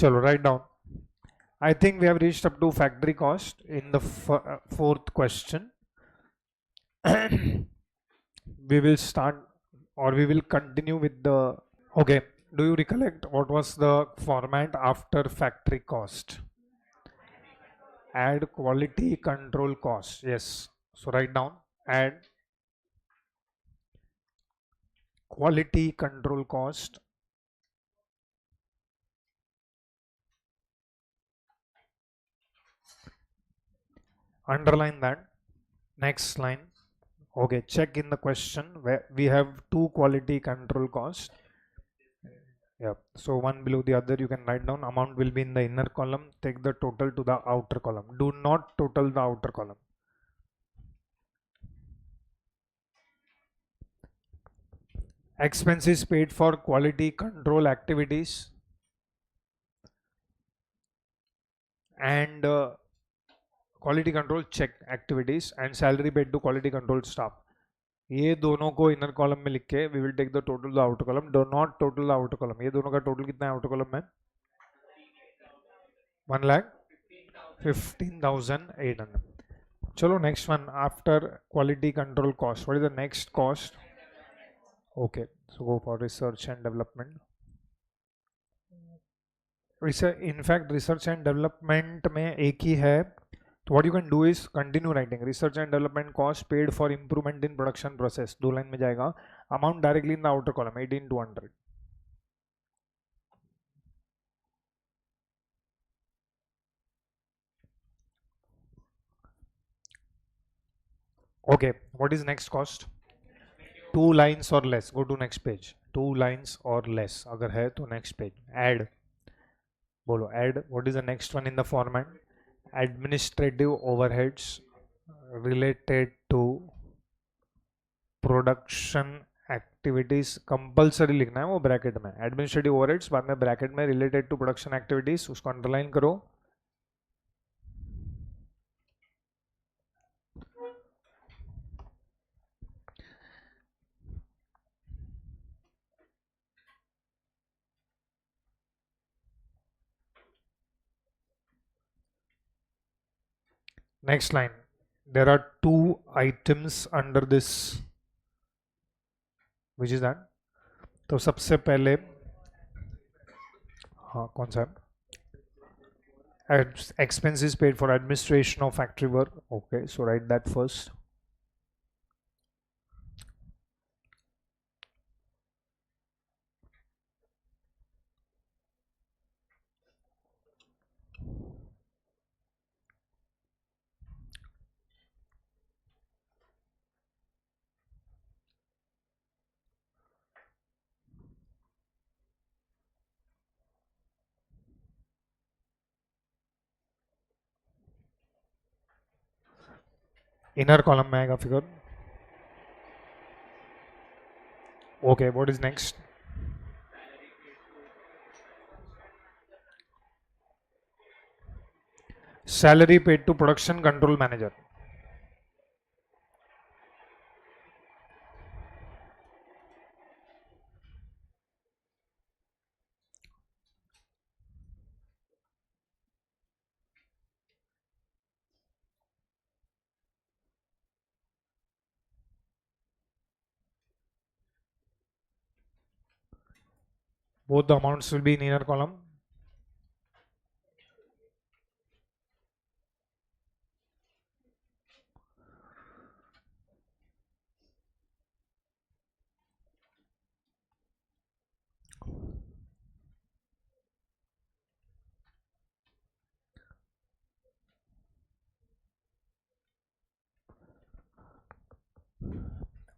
चलो write down. I think we have reached up to factory cost in the fourth question. We will start, or we will continue with the, okay, do you recollect what was the format after factory cost? Add quality control cost. Yes, so write down, add quality control cost, underline that. Next line. Okay, check in the question where we have two quality control costs. Yeah, so one below the other, you can write down. Amount will be in the inner column. Take the total to the outer column. Do not total the outer column. Expenses paid for quality control activities and quality control check activities and salary paid to quality control staff. ये दोनों को inner column में लिख के we will take the total the outer column. Do not total the outer column. ये दोनों का total कितना है आउटर कॉलम में? 1,15,800. चलो next one. After quality control cost what is the next cost? Okay, so go for research and development. In fact research and development में एक ही है. तो what you can do is continue writing. Research and development cost paid for improvement in production process. दो line में जाएगा. Amount directly in the outer column 18,200. Okay, what is next cost? 2 lines or less. Go to next page. 2 lines or less. अगर है तो next page. Add. बोलो add. What is the next one in the format? Administrative overheads related to production activities. Compulsory लिखना है वो bracket में. Administrative overheads बाद में ब्रैकेट में related to production activities. उसको अंडरलाइन करो. Next line. There are 2 items under this. Which is that? तो सबसे पहले हाँ कौन सा? Expenses paid for administration of factory work. Okay, so write that first. Inner column में आएगा figure. Okay, what is next? Salary paid to production control manager. Both the amounts will be in inner column.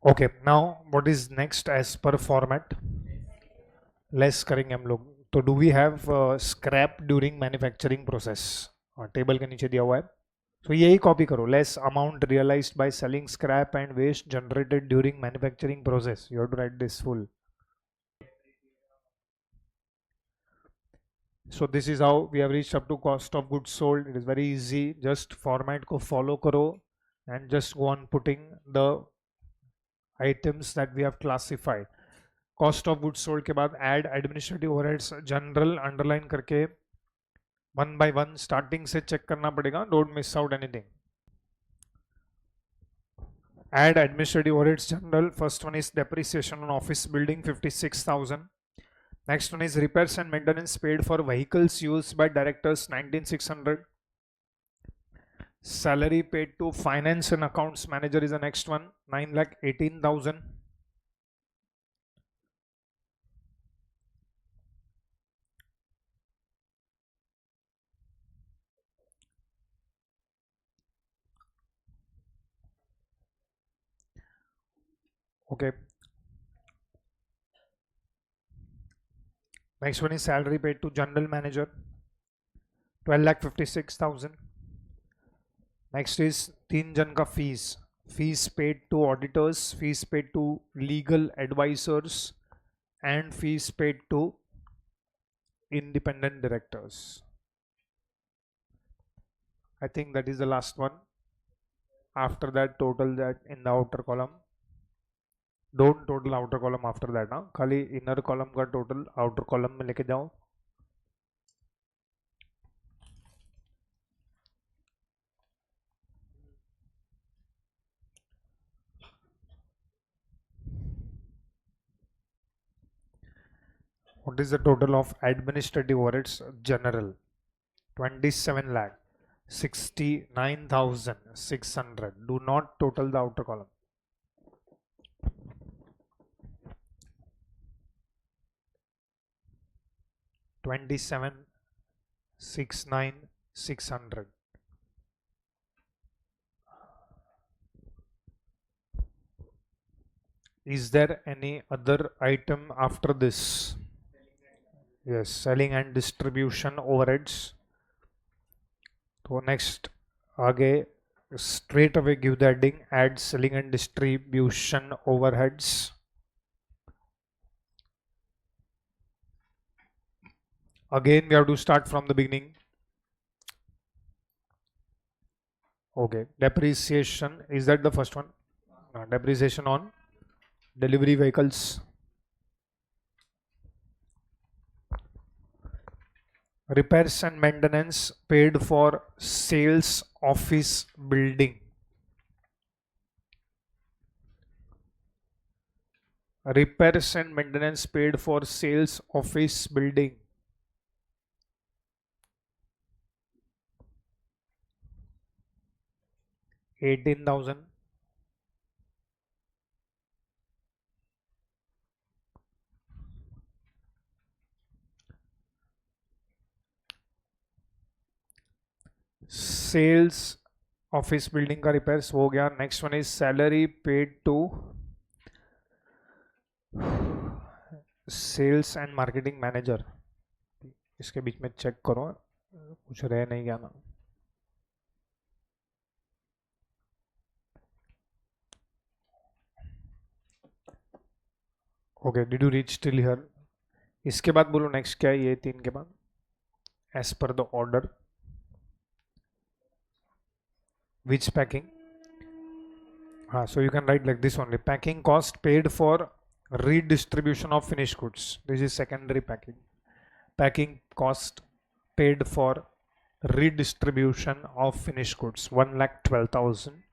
Okay, now what is next as per format? Less करेंगे हम लोग. तो do we have scrap during manufacturing process? Table के नीचे दिया हुआ है. तो यही कॉपी करो. Less amount realised by selling scrap and waste generated during manufacturing process. You have to write this full. So this is how we have reached up to cost of goods sold. It is very easy. Just format को follow करो and just go on putting the items that we have classified. Cost of goods sold के बाद add administrative overheads general underline करके one by one starting से check करना पड़ेगा, don't miss out anything. Add administrative overheads general. First one is depreciation on office building 56,000. Next one is repairs and maintenance paid for vehicles used by directors 19,600. Salary paid to finance and accounts manager is the next one, 9,18,000. Okay. Next one is salary paid to general manager, 12,56,000. Next is 3 जन का fees paid to auditors, fees paid to legal advisors, and fees paid to independent directors. I think that is the last one. After that, total that in the outer column. Don't total outer column after that ना, खाली inner column का total outer column में लेके जाओ. What is the total of administrative overheads general? 27 lakh 69,600. Do not total the outer column. $27,696,600. Is there any other item after this? Yes, selling and distribution overheads. So next आगे straight away give the heading add selling and distribution overheads. Again we have to start from the beginning. Okay, depreciation, is that the first one? Depreciation on delivery vehicles. Repairs and maintenance paid for sales office building. Repairs and maintenance paid for sales office building. $18,000. Sales office building का repairs हो गया. Next one is salary paid to sales and marketing manager. इसके बीच में check करो कुछ रह नहीं गया ना. Okay, did you reach till here? इसके बाद बोलो next क्या है ये 3 के बाद. As per the order. Which packing? So you can write like this only. Packing cost paid for redistribution of finished goods. This is secondary packing. Packing cost paid for redistribution of finished goods, 1,12,000.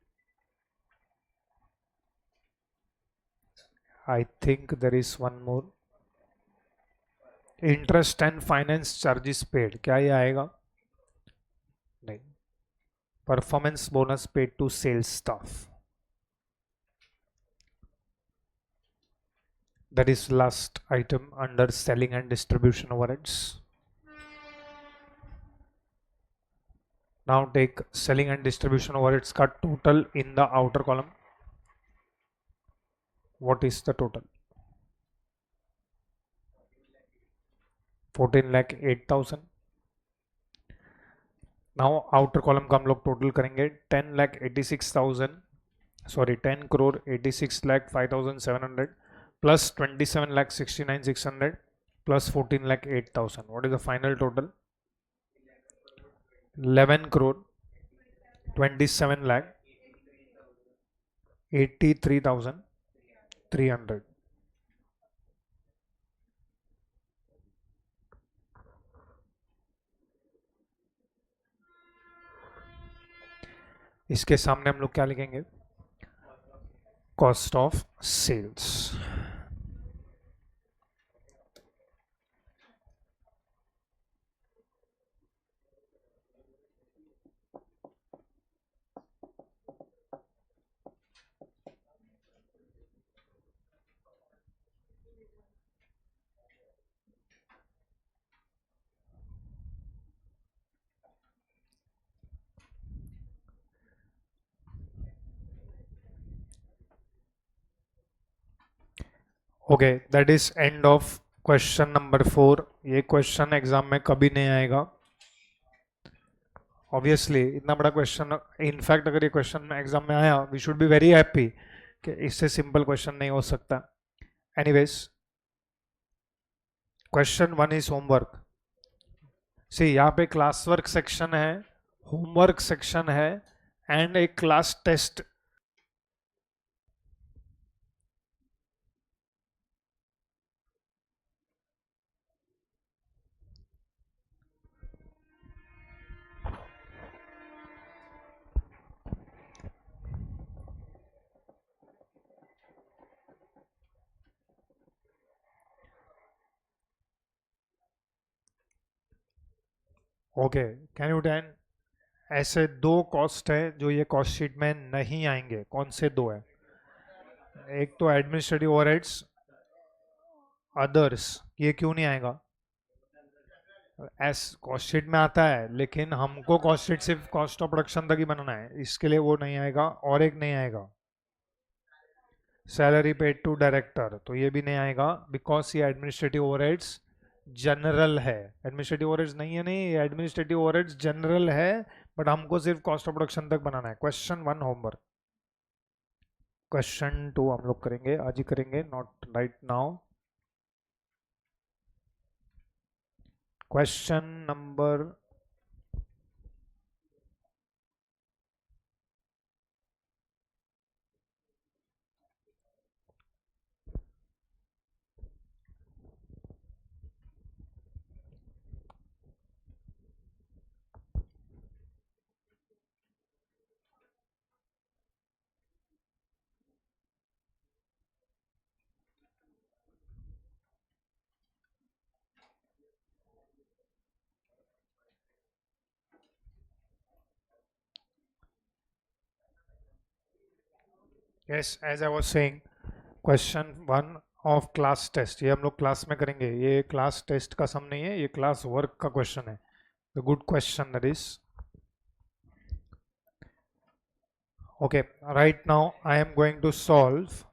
I think there is one more. Interest and finance charges paid. क्या ये आएगा? नहीं. Performance bonus paid to sales staff. That is last item under selling and distribution overheads. Now take selling and distribution overheads का total in the outer column. What is the total? 14,08,000. Now outer column का हम लोग total करेंगे 10,86,000. Sorry, 10 crore 86 lakh 5,700 plus 27 lakh 69,600 plus 14 lakh 8,000. What is the final total? 11 crore 27 lakh 83,300. इसके सामने हम लोग क्या लिखेंगे? Cost of sales. Okay, that is end of question number 4। ये क्वेश्चन एग्जाम में कभी नहीं आएगा ऑब्वियसली, इतना बड़ा क्वेश्चन। इनफैक्ट अगर ये क्वेश्चन एग्जाम में आया, we should be very happy कि इससे सिंपल क्वेश्चन नहीं हो सकता। Anyways, question 1 is homework. See, यहाँ पे क्लास वर्क सेक्शन है, होमवर्क सेक्शन है एंड एक class test. Okay, can you ten ऐसे दो कॉस्ट है जो ये कॉस्ट शीट में नहीं आएंगे? कौन से दो है? एक तो एडमिनिस्ट्रेटिव ओवरहेड्स, अदर्स। ये क्यों नहीं आएगा? एस कॉस्ट शीट में आता है, लेकिन हमको कॉस्ट शीट सिर्फ कॉस्ट ऑफ प्रोडक्शन तक ही बनाना है, इसके लिए वो नहीं आएगा। और एक नहीं आएगा, सैलरी पेड टू डायरेक्टर, तो ये भी नहीं आएगा बिकॉज ये एडमिनिस्ट्रेटिव ओवरहेड्स जनरल है। एडमिनिस्ट्रेटिव ओवरहेड्स नहीं है, नहीं, ये एडमिनिस्ट्रेटिव ओवरहेड्स जनरल है, बट हमको सिर्फ कॉस्ट ऑफ प्रोडक्शन तक बनाना है। Question 1 homework. क्वेश्चन 2 हम लोग करेंगे, आज ही करेंगे, not right now. Question number yes, as I was saying, question 1 of class test, ये हम लोग क्लास में करेंगे। ये क्लास टेस्ट का सम नहीं है, ये क्लास वर्क का क्वेश्चन है। The good question that is. Okay, right now I am going to solve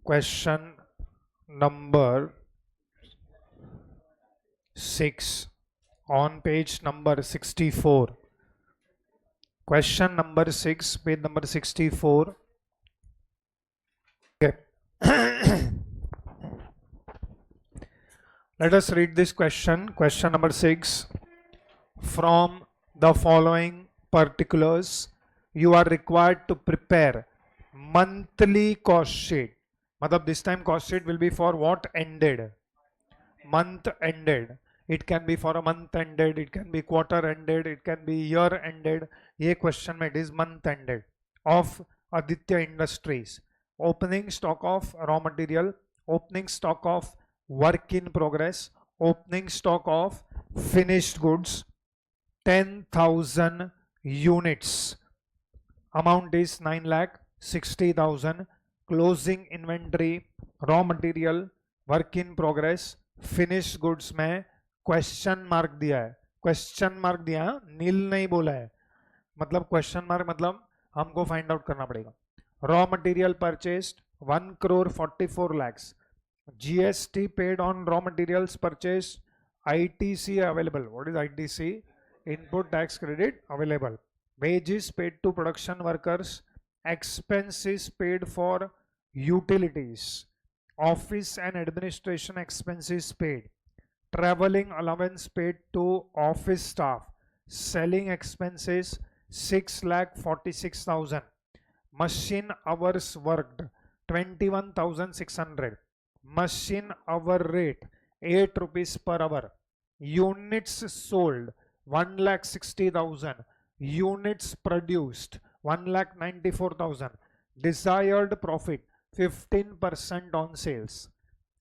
question number 6 on page number 64. Question number 6, page number 64. Okay. Let us read this question. Question number 6. From the following particulars, you are required to prepare monthly cost sheet. Matlab this time cost sheet will be for what ended? Month ended. It can be for a month ended, it can be quarter ended, it can be year ended. ये question में it is month ended of Aditya Industries. Opening stock of raw material, opening stock of work in progress, opening stock of finished goods, 10,000 units. Amount is 9,60,000. Closing inventory, raw material, work in progress, finished goods में question mark दिया है। Question mark दिया है, नील नहीं बोला है। मतलब question mark मतलब हमको फाइंड आउट करना पड़ेगा। Raw material purchased 1,44 lakhs. GST paid on raw materials purchased. ITC available. What is ITC? Input tax credit available. Wages paid to production workers. Expenses paid for utilities. Office and administration expenses paid. Traveling allowance paid to office staff. Selling expenses 6,46,000. Machine hours worked 21,600. Machine hour rate 8 rupees per hour. Units sold 1,60,000. Units produced 1,94,000. Desired profit 15% on sales.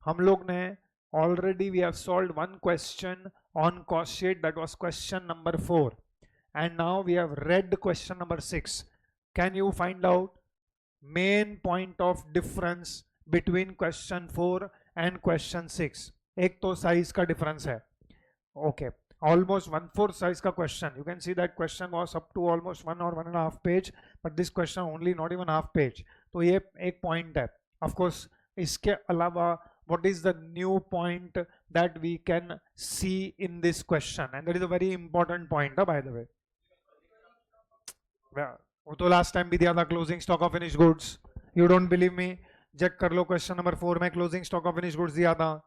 हम लोग ने already we have solved one question on cost sheet, that was question number 4, and now we have read question number 6. Can you find out main point of difference between question 4 and question 6? एक तो size का difference है. Okay, almost 1/4 size का question. You can see that question was up to almost 1 or 1.5 page, but this question only not even half page. तो ये एक point है. Of course, इसके अलावा what is the new point that we can see in this question? And that is a very important point, by the way. वो तो last time भी दिया था, closing stock of finished goods. You don't believe me? Check कर लो, question number 4 में closing stock of finished goods दिया था.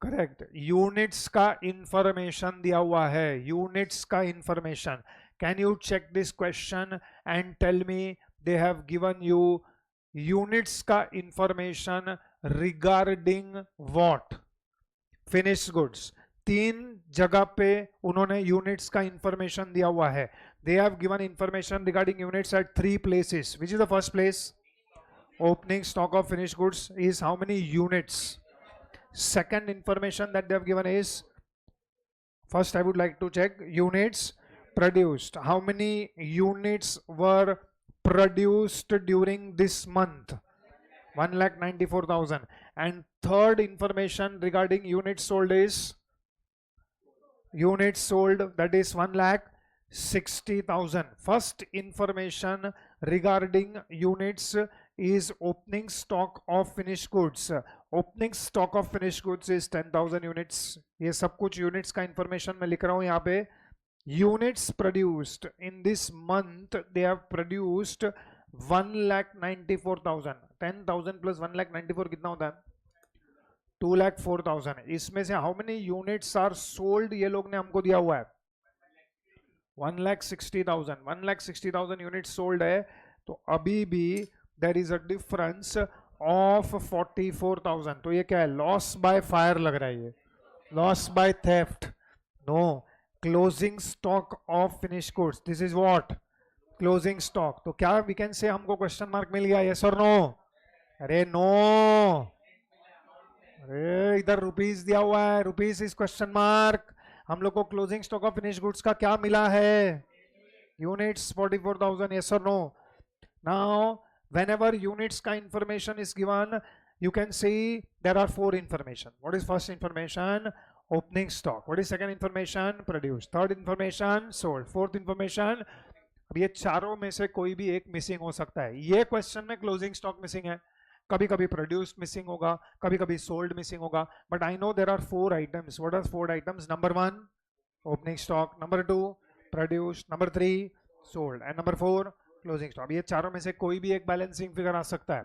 करेक्ट. यूनिट्स का इंफॉर्मेशन दिया हुआ है. यूनिट्स का information. Can you check this question and tell me they have given you units का information regarding what? Finished goods. 3 जगह पे उन्होंने यूनिट्स का इंफॉर्मेशन दिया हुआ है. दे have given information regarding units at 3 places. Which is the first place? Opening stock of finished goods is how many units? Second information that they have given is, first I would like to check units produced. How many units were produced during this month? 1,94,000. And third information regarding units sold is units sold, that is 1,60,000. First information regarding units is opening stock of finished goods. Opening stock of finished goods is 10,000 units. ये सब कुछ units का information मैं लिख रहा हूँ यहाँ पे. Units produced in this month, they have produced 1,94,000. 10,000 plus 1,94,000 कितना होता है? 2,04,000. इसमें से how many units are sold ये लोग ने हमको दिया हुआ है 1,60,000. 1,60,000 units sold है. तो अभी भी there is a difference of 44,000. तो ये क्या है? लॉस बाय फायर लग रहा है. ये loss by theft. No, closing stock of finished goods. This is what? Closing stock. तो क्या वी कैन से हमको क्वेश्चन मार्क मिल गया? यस और नो? अरे नो, अरे इधर रुपीस दिया हुआ है. Rupees is question mark. हम लोग को closing stock of finished goods का क्या मिला है? यूनिट्स 44,000. यस और no? Now whenever units ka information is given, you can see there are 4 information. What is first information? Opening stock. What is second information? Produced. Third information? Sold. Fourth information? अब ये चारों में से कोई भी एक missing हो सकता है. ये क्वेश्चन में क्लोजिंग स्टॉक मिसिंग है, कभी कभी प्रोड्यूस्ड मिसिंग होगा, कभी कभी सोल्ड मिसिंग होगा. But I know there are 4 items. What are 4 items? Number 1 opening stock, number 2 produced, number 3 sold and number 4 closing stock. ये चारों में से कोई भी एक बैलेंसिंग फिगर आ सकता है.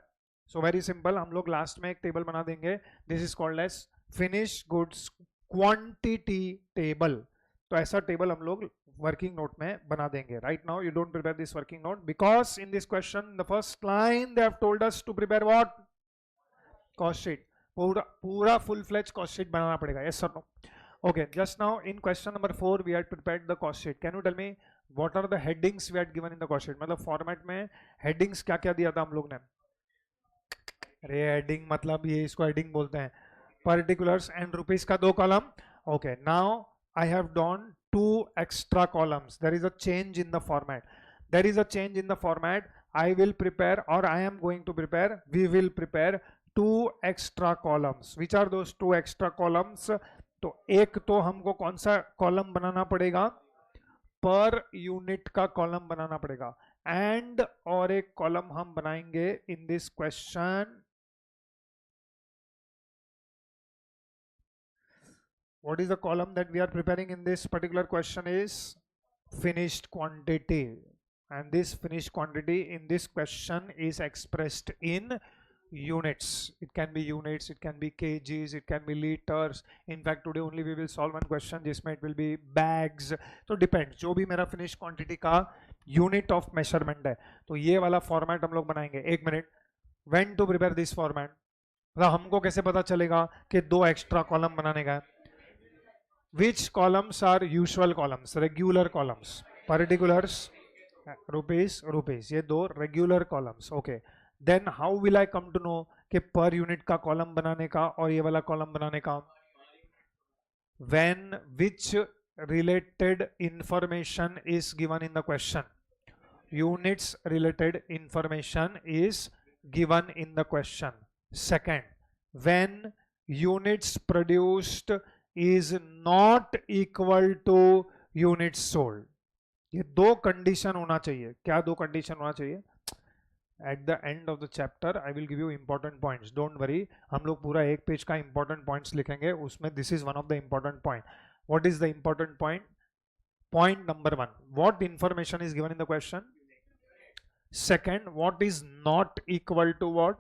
सो वेरी सिंपल, हम लोग लास्ट में एक टेबल बना देंगे. This is called as finished goods quantity table. तो ऐसा टेबल हम लोग वर्किंग नोट में बना देंगे. Right now you don't prepare this working note because in this question the first line they have told us to prepare what? Cost sheet. पूरा full fledge cost sheet बनाना पड़ेगा. Yes और no? Okay, just now in question number 4 we had prepared the cost sheet. Can you tell me what are the headings we had given in the cost sheet? मतलब format में headings क्या क्या दिया था हम लोग ने? अरे heading मतलब ये इसको heading बोलते हैं. Particulars and rupees का 2 column. Okay, now I have done 2 extra columns. There is a change in the format. There is a change in the format. I will prepare, or I am going to prepare, we will prepare 2 extra columns. Which are those 2 extra columns? तो एक तो हमको कौन सा column बनाना पड़ेगा? Per unit का column बनाना पड़ेगा. And और एक कॉलम हम बनाएंगे in this question. What is the column that we are preparing in this particular question? Is finished quantity. And this finished quantity in this question is expressed in units. It can be units, it can be kgs, it can be liters. In fact today only we will solve one question जिसमें it will be bags. तो depends, जो भी मेरा finished quantity का unit of measurement है. तो ये वाला format हम लोग बनाएंगे. एक minute, when to prepare this format? मतलब हमको कैसे पता चलेगा कि 2 extra column बनाने का है? Which columns are usual columns, regular columns? Particulars, rupees, rupees. ये दो regular columns. Okay. Then how will I come to know कि per unit का column बनाने का और ये वाला column बनाने का? When which related information is given in the question? Units related information is given in the question. Second, when units produced is not equal to units sold. ये दो कंडीशन होना चाहिए. क्या दो कंडीशन होना चाहिए? At the end of the chapter I will give you important points, don't worry. हम लोग पूरा एक पेज का इंपॉर्टेंट पॉइंट्स लिखेंगे, उसमें this is one of the important point. What is the important point? Point number 1, what information is given in the question. Second, what is not equal to what?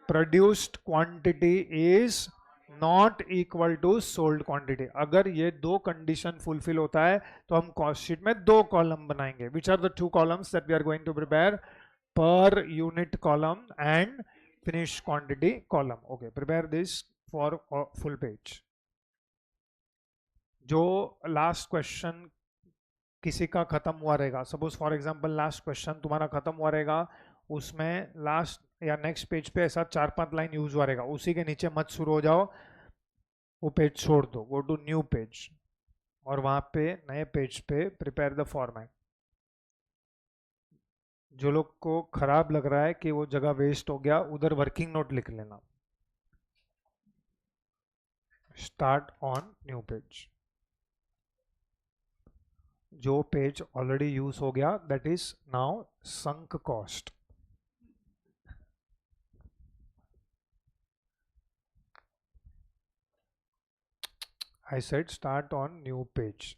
Produced quantity is not equal to sold quantity. अगर ये दो condition fulfil होता है तो हम cost sheet में दो column बनाएंगे. Which are the two columns that we are going to prepare? Per unit column and finished quantity column. Okay, prepare this for full page. जो लास्ट क्वेश्चन किसी का खत्म हुआ रहेगा, suppose for example last question तुम्हारा खत्म हुआ रहेगा, उसमें लास्ट या नेक्स्ट पेज पे ऐसा 4-5 लाइन यूज हुआ रहेगा, उसी के नीचे मत शुरू हो जाओ, वो पेज छोड़ दो, गो टू न्यू पेज और वहां पे नए पेज पे प्रिपेयर द फॉर्मेट. जो लोग को खराब लग रहा है कि वो जगह वेस्ट हो गया, उधर वर्किंग नोट लिख लेना. Start on new page. जो पेज ऑलरेडी यूज हो गया that is now sunk cost. I said start on new page.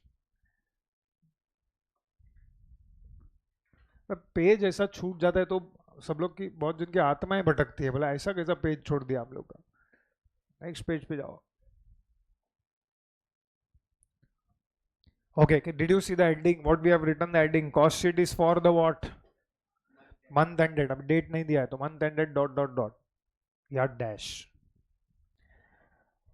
Page ऐसा छूट जाता है तो सब लोग की, बहुत जिनकी आत्माएं भटकती है, बोला ऐसा कैसा पेज छोड़ दिया हम लोग का. नेक्स्ट पेज पे जाओ. Okay, did you see the heading? What we have written the heading? Cost sheet is for the what? Month ended. अब डेट नहीं दिया है तो month ended dot dot dot या dash.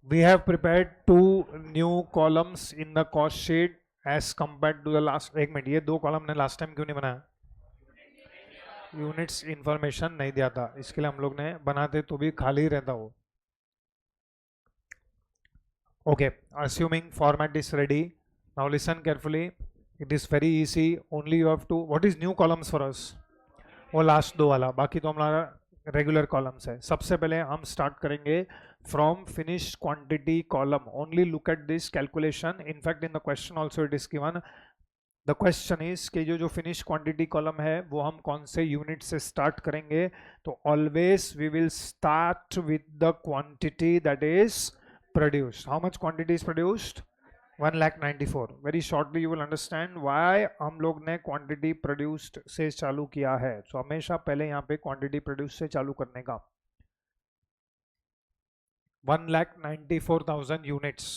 We have prepared two new columns in the cost sheet as compared to the last. एक minute, ये दो column ने लास्ट टाइम क्यों नहीं बनाया? यूनिट्स इंफॉर्मेशन नहीं दिया था, इसके लिए हम लोग ने बनाते तो भी खाली रहता वो. Okay, assuming format is ready. Now listen carefully. It is very easy. Only you have to. What is new columns for us? वो लास्ट दो वाला, बाकी तो हमारा रेगुलर कॉलम्स है. सबसे पहले हम स्टार्ट करेंगे from finished quantity column. Only look at this calculation. In fact in the question also it is given. The question is कि जो फिनिश क्वांटिटी कॉलम है वो हम कौन से यूनिट से स्टार्ट करेंगे. तो always we will start with the quantity that is produced. How much quantity is produced? 1,94,000. Very shortly you will understand why हम लोग ने quantity produced से चालू किया है. So हमेशा पहले यहाँ पे quantity produced से चालू करने का. 1,94,000 units.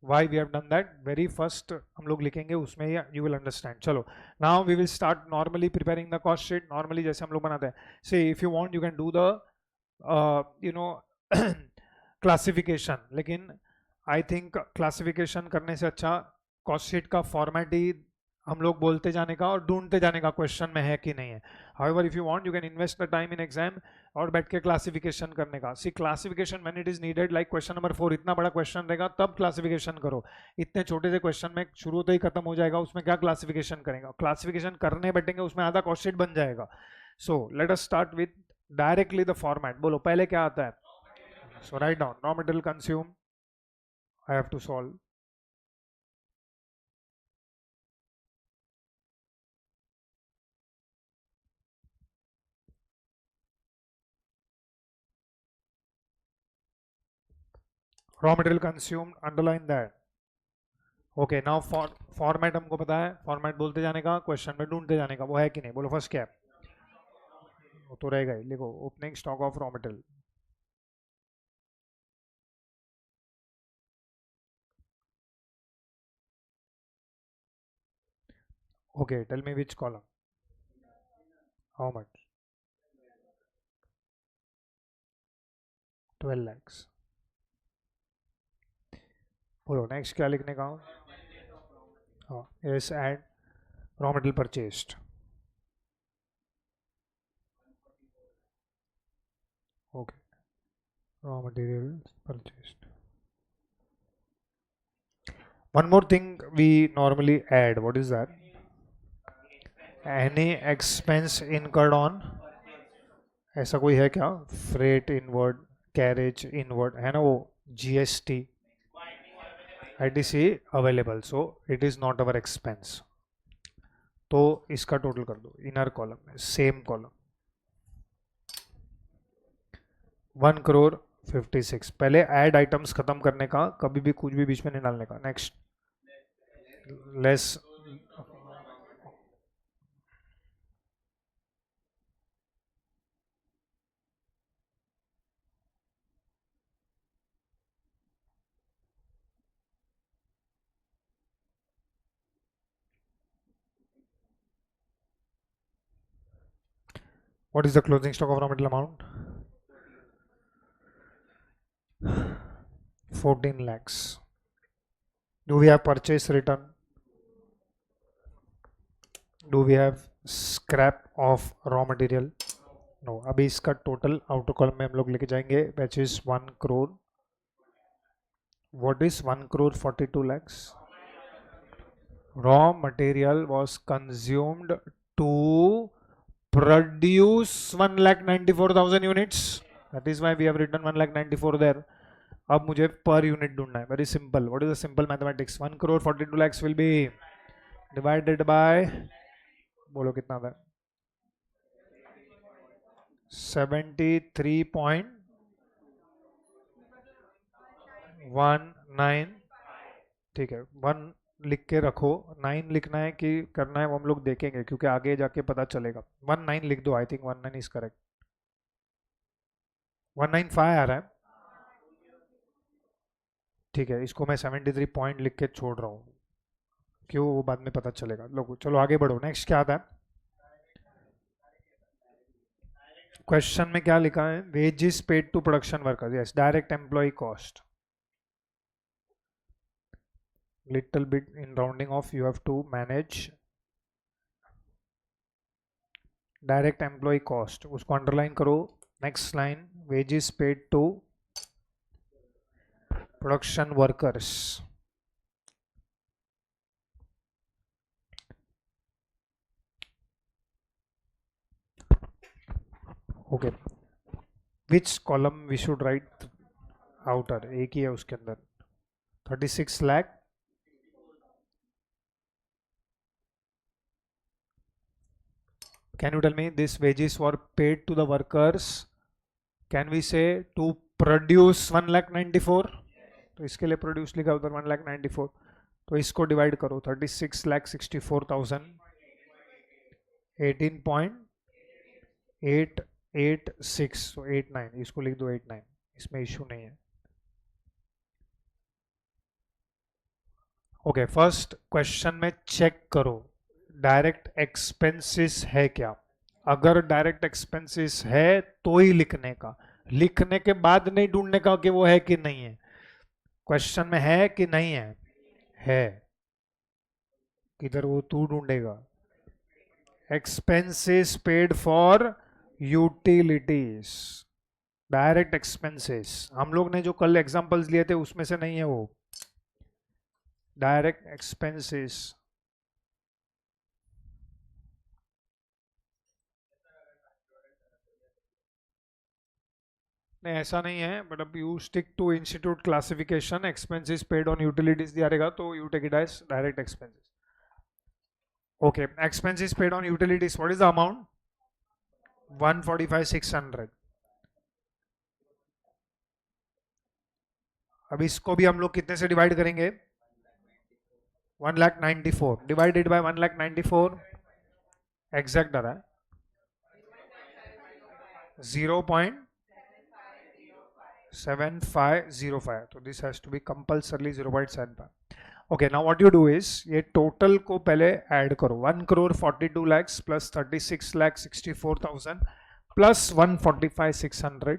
Why we have done that? Very first हम लोग लिखेंगे उसमें you will understand. चलो. Now we will start normally preparing the cost sheet. Normally जैसे हम लोग बनाते हैं. See, if you want you can do the classification, लेकिन आई थिंक क्लासिफिकेशन करने से अच्छा कॉस्ट शीट का फॉर्मेट ही हम लोग बोलते जाने का और ढूंढते जाने का क्वेश्चन में है कि नहीं है. However if you want you can invest the time in exam और बैठ के क्लासिफिकेशन करने का. See classification when it is needed, like question number 4 इतना बड़ा क्वेश्चन रहेगा तब क्लासिफिकेशन करो. इतने छोटे से क्वेश्चन में शुरू तो ही खत्म हो जाएगा, उसमें क्या क्लासिफिकेशन करेगा? क्लासिफिकेशन करने बैठेंगे उसमें आधा कॉस्ट शीट बन जाएगा. So let us start with directly the format. बोलो पहले क्या आता है? So write down raw material consumed. I have to solve. Raw material consumed, underline that. Okay, now for format हमको पता है, format बोलते जाने का, क्वेश्चन में ढूंढते जाने का. वो है कि नहीं? बोलो फर्स्ट क्या है? वो तो रहेगा ही. लिखो opening stock of raw material. Okay, tell me which column. How much? 12 lakhs. बोलो नेक्स्ट क्या लिखने का? हाँ, yes add raw material purchased. Okay, raw material purchased. One more thing we normally add. What is that? Any expense incurred on. ऐसा कोई है क्या? Freight inward, carriage inward, है ना वो, GST, ITC available, so it is not our expense. तो इसका total कर दो इनर कॉलम में, सेम कॉलम. 1,56,00,000. पहले ऐड आइटम्स खत्म करने का, कभी भी कुछ भी बीच में नहीं डालने का. Next less. What is the closing stock of raw material amount? 14 lakhs. Do we have purchase return? Do we have scrap of raw material? No. अभी इसका टोटल आउटर कॉलम में हम लोग लेके जाएंगे, which is 1 crore. What is 1,42,00,000? Raw material was consumed to produce 1,94,000 units. That is why we have written 1,94,000 there. अब मुझे per unit ढूंढना है. Very simple. What is the simple mathematics? 1,42,00,000 will be divided bye, बोलो कितना था? 73.19. ठीक है, 1 लिख के रखो. 9 लिखना है कि करना है वो हम लोग देखेंगे, क्योंकि आगे जाके पता चलेगा. 19 लिख दो. I think 19 is correct. 195 आ रहा है. ठीक है, इसको मैं 73 पॉइंट लिख के छोड़ रहा हूँ, क्यों वो बाद में पता चलेगा. लोग चलो आगे बढ़ो. नेक्स्ट क्या आता है? क्वेश्चन में क्या लिखा है? Wages paid to production workers. Yes, direct employ cost. Little bit in rounding off you have to manage. Direct employ cost, उसको अंडरलाइन करो. Next line, wages paid to production workers. Okay, which column we should write? Outer एक ही है उसके अंदर. 36 lakh. Can you tell me this wages were paid to the workers? Can we say to produce 1,94,000? तो इसके लिए produce लिखा उधर 1,94,000. तो इसको डिवाइड करो. 36,64,000. 18.886. तो 89, इसको लिख दो 89. इसमें इशू नहीं है. ओके, फर्स्ट क्वेश्चन में चेक करो डायरेक्ट एक्सपेंसेस है क्या. अगर डायरेक्ट एक्सपेंसेस है तो ही लिखने का, लिखने के बाद नहीं ढूंढने का कि वो है कि नहीं है. क्वेश्चन में है कि नहीं है? है. किधर वो तू ढूंढेगा? Expenses paid for utilities. Direct expenses हम लोग ने जो कल एग्जांपल्स लिए थे उसमें से नहीं है वो. डायरेक्ट एक्सपेंसेस नहीं, ऐसा नहीं है. बट अब you stick to institute classification. Expenses paid on utilities दिया रहेगा तो you take it as direct expenses. Okay, expenses paid on utilities. What is the amount? 145,600. अब इसको भी हम लोग कितने से डिवाइड करेंगे? 1,94,000 डिवाइडेड बाय 1,94,000. एग्जैक्ट आ रहा है 0.7505. तो this has to be compulsorily 0.75. Okay, now what you do is, ये टोटल को पहले ऐड करो. 1,42,00,000 प्लस 36,64,000 प्लस 145,600.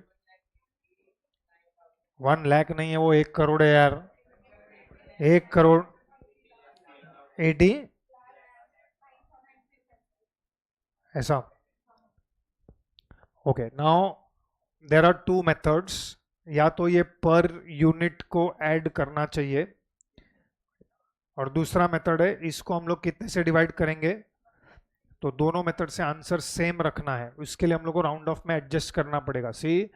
1 लाख नहीं है वो, 1 करोड़ है यार. 1,80,00,000 ऐसा. Okay, now there are two methods. या तो ये पर यूनिट को ऐड करना चाहिए, और दूसरा मेथड है इसको हम लोग कितने से डिवाइड करेंगे. तो दोनों मेथड से आंसर सेम रखना है, उसके लिए हम लोग को राउंड ऑफ में एडजस्ट करना पड़ेगा. सी,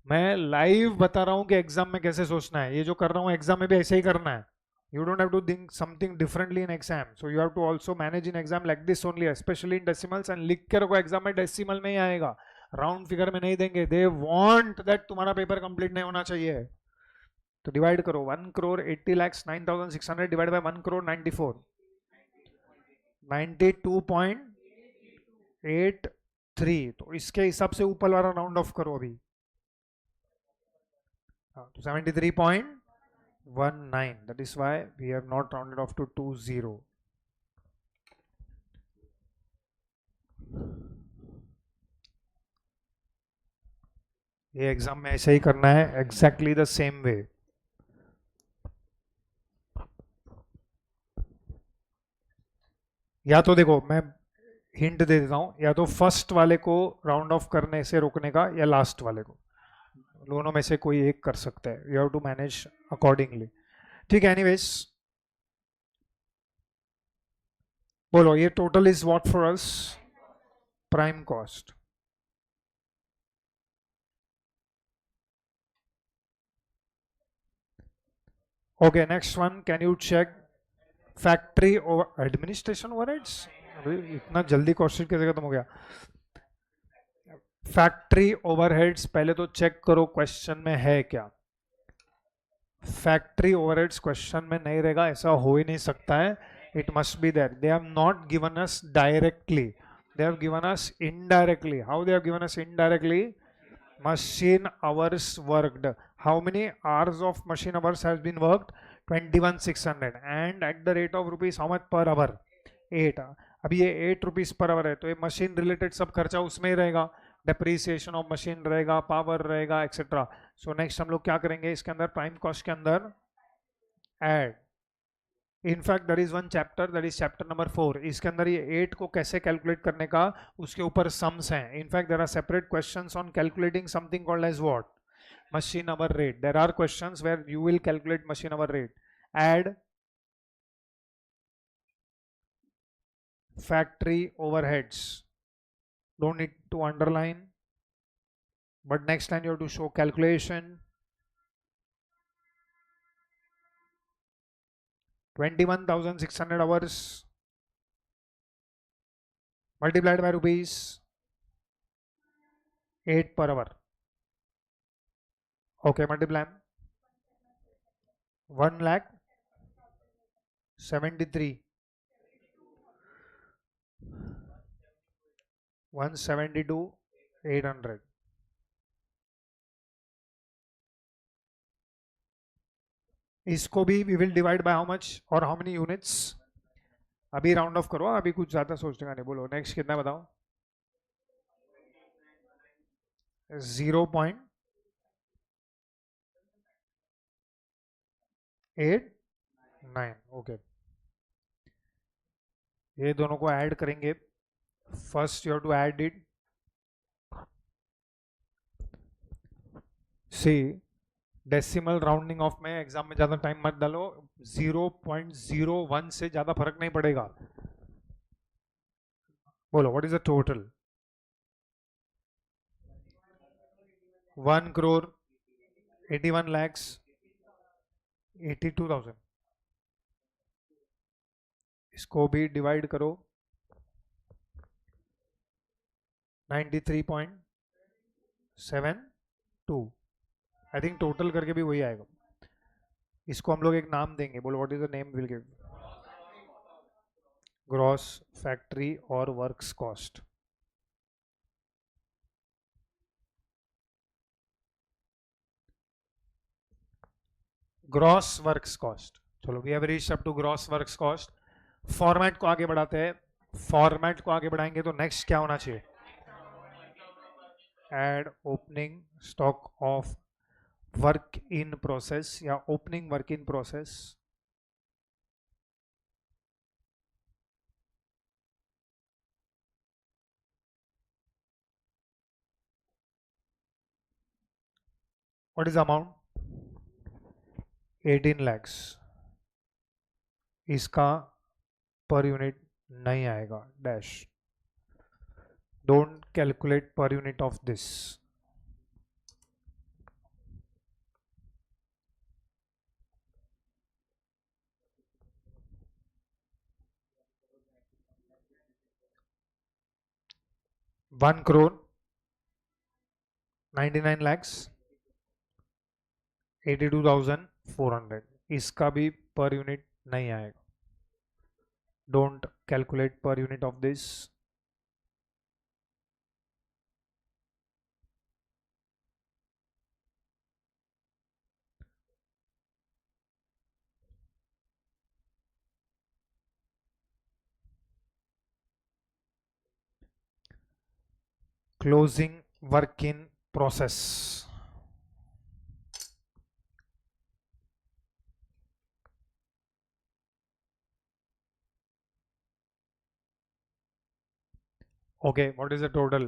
मैं लाइव बता रहा हूं कि एग्जाम में कैसे सोचना है. ये जो कर रहा हूं एग्जाम में भी ऐसे ही करना है. You don't have to think something differently in exam. So you have to also manage in exam like this only, especially in decimals. And लिख के रखो एग्जाम में डेसिमल में ही आएगा, राउंड फिगर में नहीं देंगे. दे वांट दैट तुम्हारा पेपर कंप्लीट नहीं होना चाहिए. तो डिवाइड करो. 1,80,09,600 डिवाइड बाय 1,94,94, 92.83. तो इसके हिसाब से ऊपर वाला राउंड ऑफ करो अभी. तो 73.19. That is why we have not rounded off to 20. ये एग्जाम में ऐसे ही करना है, एग्जैक्टली द सेम वे. या तो देखो मैं हिंट दे देता हूं, या तो फर्स्ट वाले को राउंड ऑफ करने से रोकने का, या लास्ट वाले को. दोनों में से कोई एक कर सकता है. You have to manage accordingly. ठीक है. एनीवेज, बोलो ये total is what for us. Prime cost. Okay, next one. Can you check factory over administration overheads. इतना जल्दी क्वेश्चन कैसे खत्म हो गया. फैक्ट्री ओवरहेड्स पहले तो चेक करो क्वेश्चन में है क्या. फैक्ट्री ओवरहेड्स क्वेश्चन में नहीं रहेगा, ऐसा हो ही नहीं सकता है. It must be there. They have not given us directly, they have given us indirectly. How they have given us indirectly? Machine hours worked. How many hours of machine hours has been worked? 21,600. And at the rate of rupees how much per hour? 8. अभी ये 8 rupees per hour है, तो ये machine related सब खर्चा उसमें ही रहेगा. Depreciation of machine रहेगा, पावर रहेगा, एक्सेट्रा. सो नेक्स्ट हम लोग क्या करेंगे इसके अंदर, प्राइम कॉस्ट के अंदर add. In fact there is one chapter, that is chapter number 4. इसके अंदर ये 8 को कैसे कैलकुलेट करने का, उसके ऊपर सम्स हैं. In fact there are separate questions on calculating something called as what, machine hour rate. There are questions where you will calculate machine hour rate. Add factory overheads. Don't need to underline, but next line you have to show calculation. 21,600 hours multiplied by rupees 8 per hour. Okay, multiply 1,73,172 800. इसको भी we will divide by how much और how many units. अभी round of करो, अभी कुछ ज्यादा सोचने का नहीं. बोलो नेक्स्ट कितना बताओ. 0.89. ओके, ये दोनों को ऐड करेंगे. First you have to add it. See, decimal rounding off में एग्जाम में ज्यादा टाइम मत डालो. 0.01 से ज्यादा फर्क नहीं पड़ेगा. बोलो व्हाट इज द टोटल. 1,81,82,000. इसको भी डिवाइड करो 93.72. आई थिंक टोटल करके भी वही आएगा. इसको हम लोग एक नाम देंगे. बोलो what is the name will give. Gross factory और works cost. Gross works cost. चलो we have reached up to gross works cost. Format को आगे बढ़ाते हैं. फॉर्मेट को आगे बढ़ाएंगे तो नेक्स्ट क्या होना चाहिए. Add opening stock of work in process या opening work in process. What is amount 18 lakhs, इसका पर यूनिट नहीं आएगा dash, don't calculate per unit of this. One crore 99 lakhs 82,400, इसका भी पर यूनिट नहीं आएगा. Don't calculate per unit of this. Closing work in process. Okay, what is the total?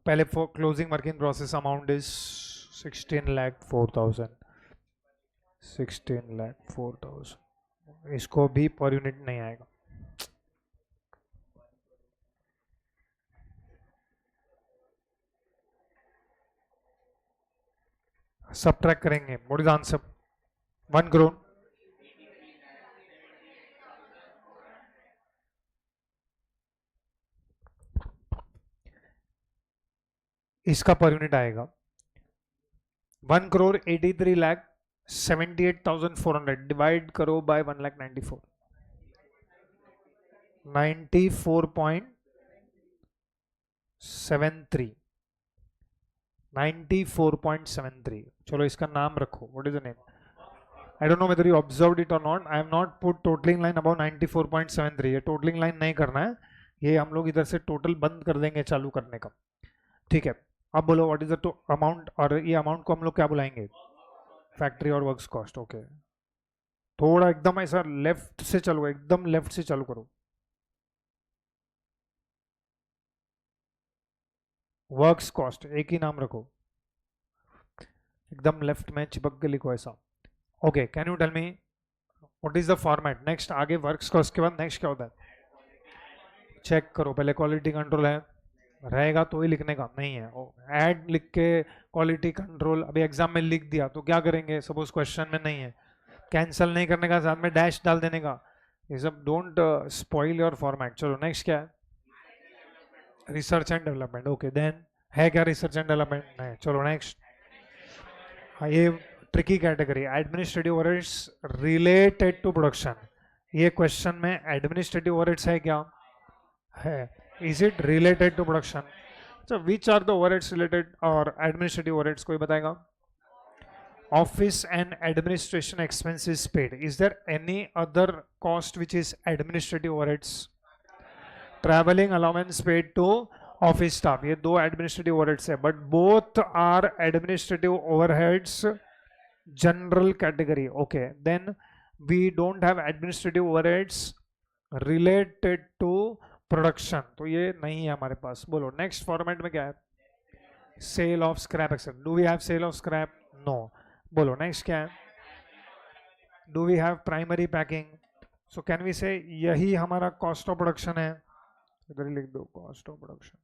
पहले for closing work in process amount is 16 lakh 4,000. 16 lakh 4,000, इसको भी per unit नहीं आएगा. Subtract करेंगे. What is answer? 1 करोड़ इसका per unit आएगा 1 crore 83 lakh 78,400 divide करो bye 1,94,000. 94.73. 94.73. चलो इसका नाम रखो. What is the name? I don't know whether you observed it or not. I have not put totaling line above 94.73. ये टोटलिंग लाइन नहीं करना है, ये हम लोग इधर से टोटल बंद कर देंगे चालू करने का. ठीक है, अब बोलो व्हाट इज द अमाउंट, और ये अमाउंट को हम लोग क्या बुलाएंगे? फैक्ट्री और वर्क्स कॉस्ट. ओके, थोड़ा एकदम ऐसा लेफ्ट से चलो, एकदम लेफ्ट से चालू करो. वर्क्स कॉस्ट एक ही नाम रखो, एकदम लेफ्ट में चिपक के लिखो ऐसा. Okay, can you tell me what is the format? Next आगे वर्क्स कॉस्ट के बाद नेक्स्ट क्या होता है? चेक करो पहले, क्वालिटी कंट्रोल है रहेगा तो ही लिखने का नहीं है. ऐड लिख के क्वालिटी कंट्रोल अभी एग्जाम में लिख दिया तो क्या करेंगे? सपोज क्वेश्चन में नहीं है, कैंसिल नहीं करने का, साथ में डैश डाल देने का. ये सब डोंट स्पॉइल योर फॉर्मेट. चलो नेक्स्ट क्या है? Research and development. Okay, then है क्या रिसर्च एंड डेवलपमेंट? नहीं. चलो नेक्स्ट. ये tricky category, administrative overheads related to production. ये क्वेश्चन में एडमिनिस्ट्रेटिव ओवरहेड्स है क्या? है. Is it related to production? So which are the overheads related or administrative overheads? कोई बताएगा? Office and administration expenses paid. Is there any other cost which is administrative overheads? Traveling allowance paid to office staff. ये दो administrative overheads है, but both are administrative overheads general category. Okay, then we don't have administrative overheads related to production, तो ये नहीं है हमारे पास. बोलो next format में क्या है? Sale of scrap except. Do we have sale of scrap? No. बोलो नेक्स्ट क्या है? Do we have primary packing? So can we say यही हमारा कॉस्ट ऑफ प्रोडक्शन है? इधर ही लिख दो cost of production.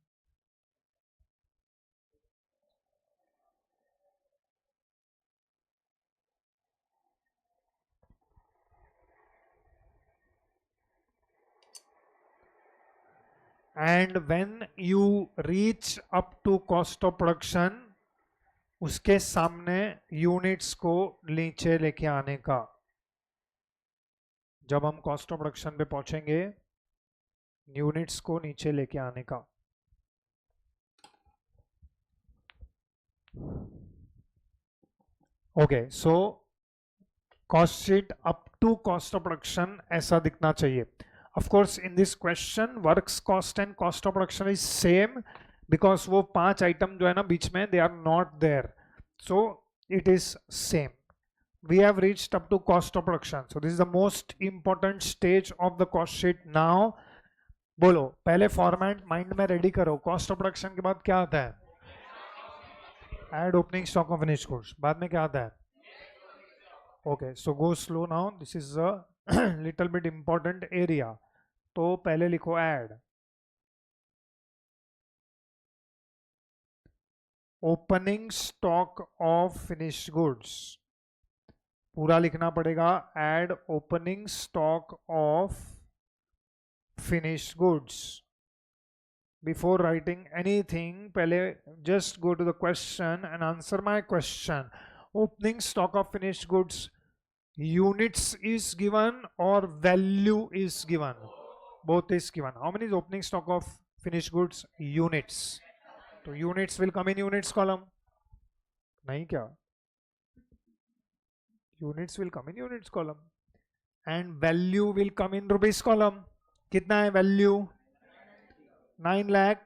And when you reach up to cost of production, उसके सामने यूनिट्स को नीचे लेके आने का. जब हम कॉस्ट ऑफ प्रोडक्शन पे पहुंचेंगे, यूनिट्स को नीचे लेके आने का. Okay, so cost sheet up to cost of production ऐसा दिखना चाहिए. Of course, in this question, works cost and cost of production is same because वो 5 item जो है ना बीच में, they are not there. So it is same. We have reached up to cost of production. So this is the most important stage of the cost sheet. Now, बोलो पहले format mind में ready करो. Cost of production के बाद क्या आता है? Add opening stock of finished goods. बाद में क्या आता है? Okay, so go slow now. This is a little bit important area. तो पहले लिखो add. Opening stock of finished goods. पूरा लिखना पड़ेगा. Add opening stock of finished goods. Before writing anything, पहले just go to the question and answer my question. Opening stock of finished goods, units is given or value is given? Both is given. How many is opening stock of finished goods? Units. So units will come in units column. नहीं क्या? Units will come in units column. And value will come in rupees column. कितना है value? 9 lakh.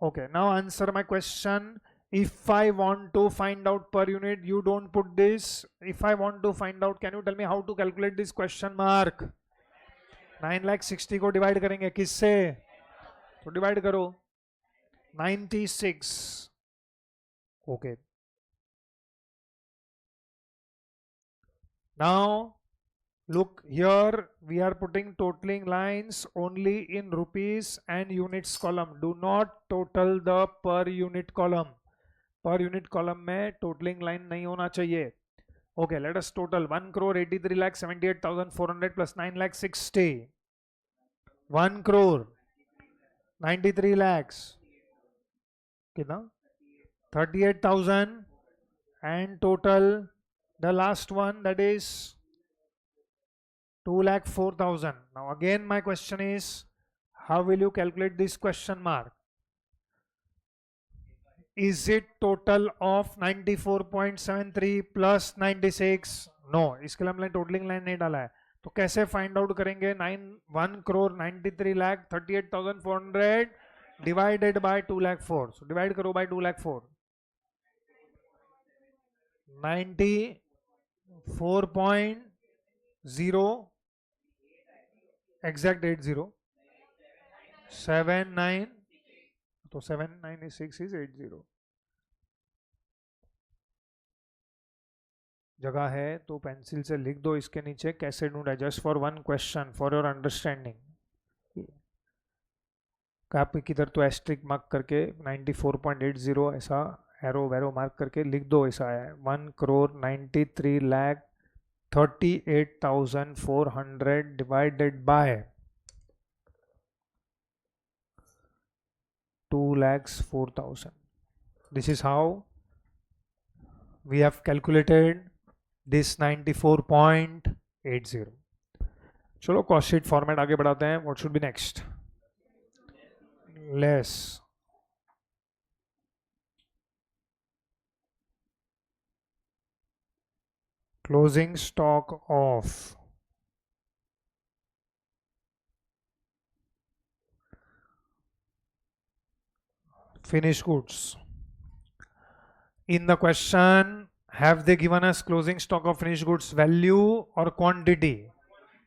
Okay, now answer my question. If I want to find out per unit, you don't put this. If I want to find out, can you tell me how to calculate this question mark? 9,60,000 को divide करेंगे किससे? तो divide करो 96. Okay. Now look here, we are putting totaling lines only in rupees and units column. Do not total the per unit column. Per unit column में totaling line नहीं होना चाहिए. Okay, let us total 1,83,78,400 plus 9,60,000. 1 crore 93 lakhs. कितना? 38,000 and total the last one, that is 2,04,000. Now again my question is, how will you calculate this question mark? Is it total of 94.73 plus 96? No, इसके लिए हमने totalling line नहीं डाला है. तो कैसे find out करेंगे? 1 crore 93 lakh 38,400 divided by 2,04. So divide करो by 2,04. 94.0 exact 80 79. तो 796 is 80. जगह है तो पेंसिल से लिख दो इसके नीचे कैसे ढूंढा. Just for one question for your understanding. Cap किधर तो एस्ट्रिक मार्क करके 94.80 ऐसा एरो वैरो मार्क करके लिख दो. ऐसा है 1 crore 93 lakh 38,400 divided by 2,04,000. This is how we have calculated this 94.80. चलो कॉस्ट शीट फॉर्मेट आगे बढ़ाते हैं. What should be next? Less. Closing stock of finished goods. In the question, have they given us closing stock of finished goods value or quantity?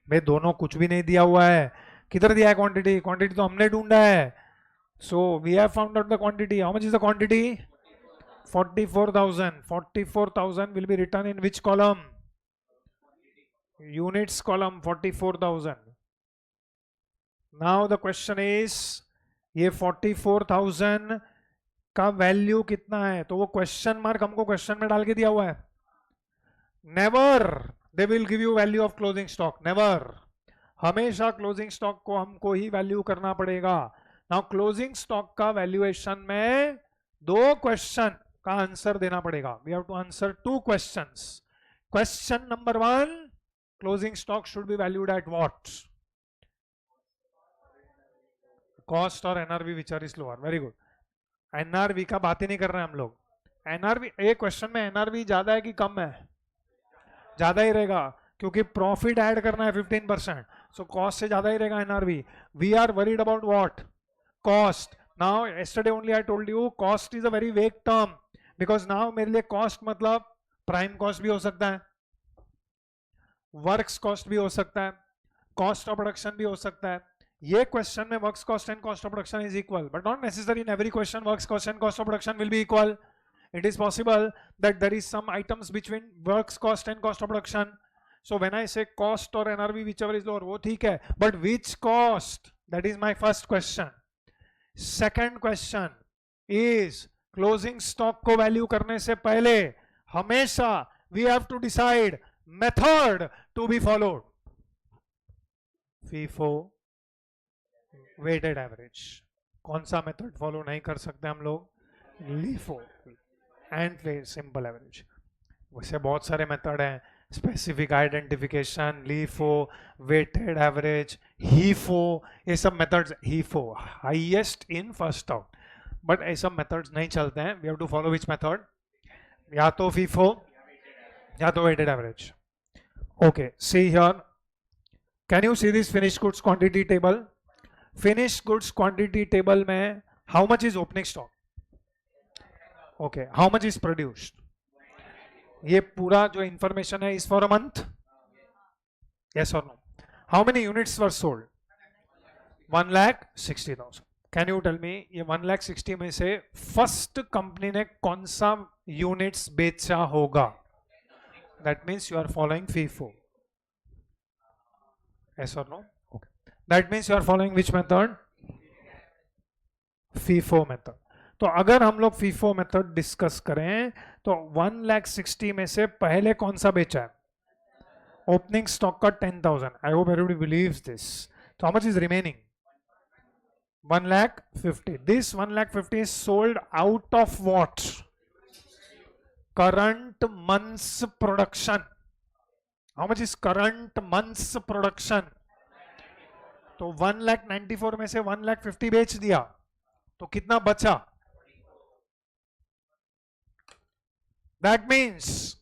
भाई दोनों कुछ भी नहीं दिया हुआ है. किधर दिया है क्वांटिटी? क्वांटिटी तो हमने ढूंढा है. So we have found out the quantity. How much is the quantity? 44,000. 44,000 will be written in which column? Units column. 44,000. Now the question is, ये 44,000 का वैल्यू कितना है? तो वो क्वेश्चन मार्क हमको क्वेश्चन में डाल के दिया हुआ है. Never they will give you value of closing stock. Never. हमेशा क्लोजिंग स्टॉक को हमको ही वैल्यू करना पड़ेगा. नाउ क्लोजिंग स्टॉक का वैल्यूएशन में दो क्वेश्चन का आंसर देना पड़ेगा. We have to answer 2 questions. Question number 1, closing stock should be valued at what? Cost और NRV which are is lower. Very good. NRV का बात ही नहीं कर रहे हैं हम लोग. एनआरवी एक क्वेश्चन में एनआरवी ज्यादा है कि कम है? ज्यादा ही रहेगा क्योंकि प्रॉफिट ऐड करना है 15%. सो कॉस्ट से ज्यादा ही रहेगा NRV. We are worried about what? Cost. Now yesterday only I told you cost is a very vague term because now मेरे लिए कॉस्ट मतलब प्राइम कॉस्ट भी हो सकता है, वर्क्स कॉस्ट भी हो सकता है, कॉस्ट ऑफ प्रोडक्शन भी हो सकता है. ये क्वेश्चन में works cost and cost of production is equal, but not necessary in every question works cost and cost of production will be equal. It is possible that there is some items between works cost and cost of production. So when I say cost or NRV, whichever is lower, वो ठीक है. But which cost? That is my first question. Second question is closing stock को value करने से पहले हमेशा we have to decide method to be followed. FIFO, weighted average. कौन सा मेथड फॉलो नहीं कर सकते हम लोग? LIFO and simple average. वैसे बहुत सारे मेथड हैं, specific identification, LIFO, weighted average, HIFO, ये सब methods. HIFO highest in first out, but ये सब मेथड्स नहीं चलते हैं. We have to follow which method? या तो FIFO या तो weighted average. Okay, see here, can you see this finish goods quantity table? Finish goods quantity table में how much is opening stock? Okay, how much is produced? ये पूरा जो information है is for a month? Yes और no? How many units were sold? 1,60,000. Can you tell me ये 1,60,000 में से first company ने कौन सा यूनिट्स बेचा होगा? That means you are following FIFO. Yes और no? That means you are following which method? FIFO method. तो अगर हम लोग FIFO method डिस्कस करें तो 1,60,000 में से पहले कौन सा बेचा है? ओपनिंग स्टॉक का 10,000. I hope everybody believes this. So how much is remaining? 1,50,000. This 1,50,000 is sold out of what? Current month's production. How much is current month's production? तो 1,94,000 में से 1,50,000 बेच दिया तो कितना बचा? That means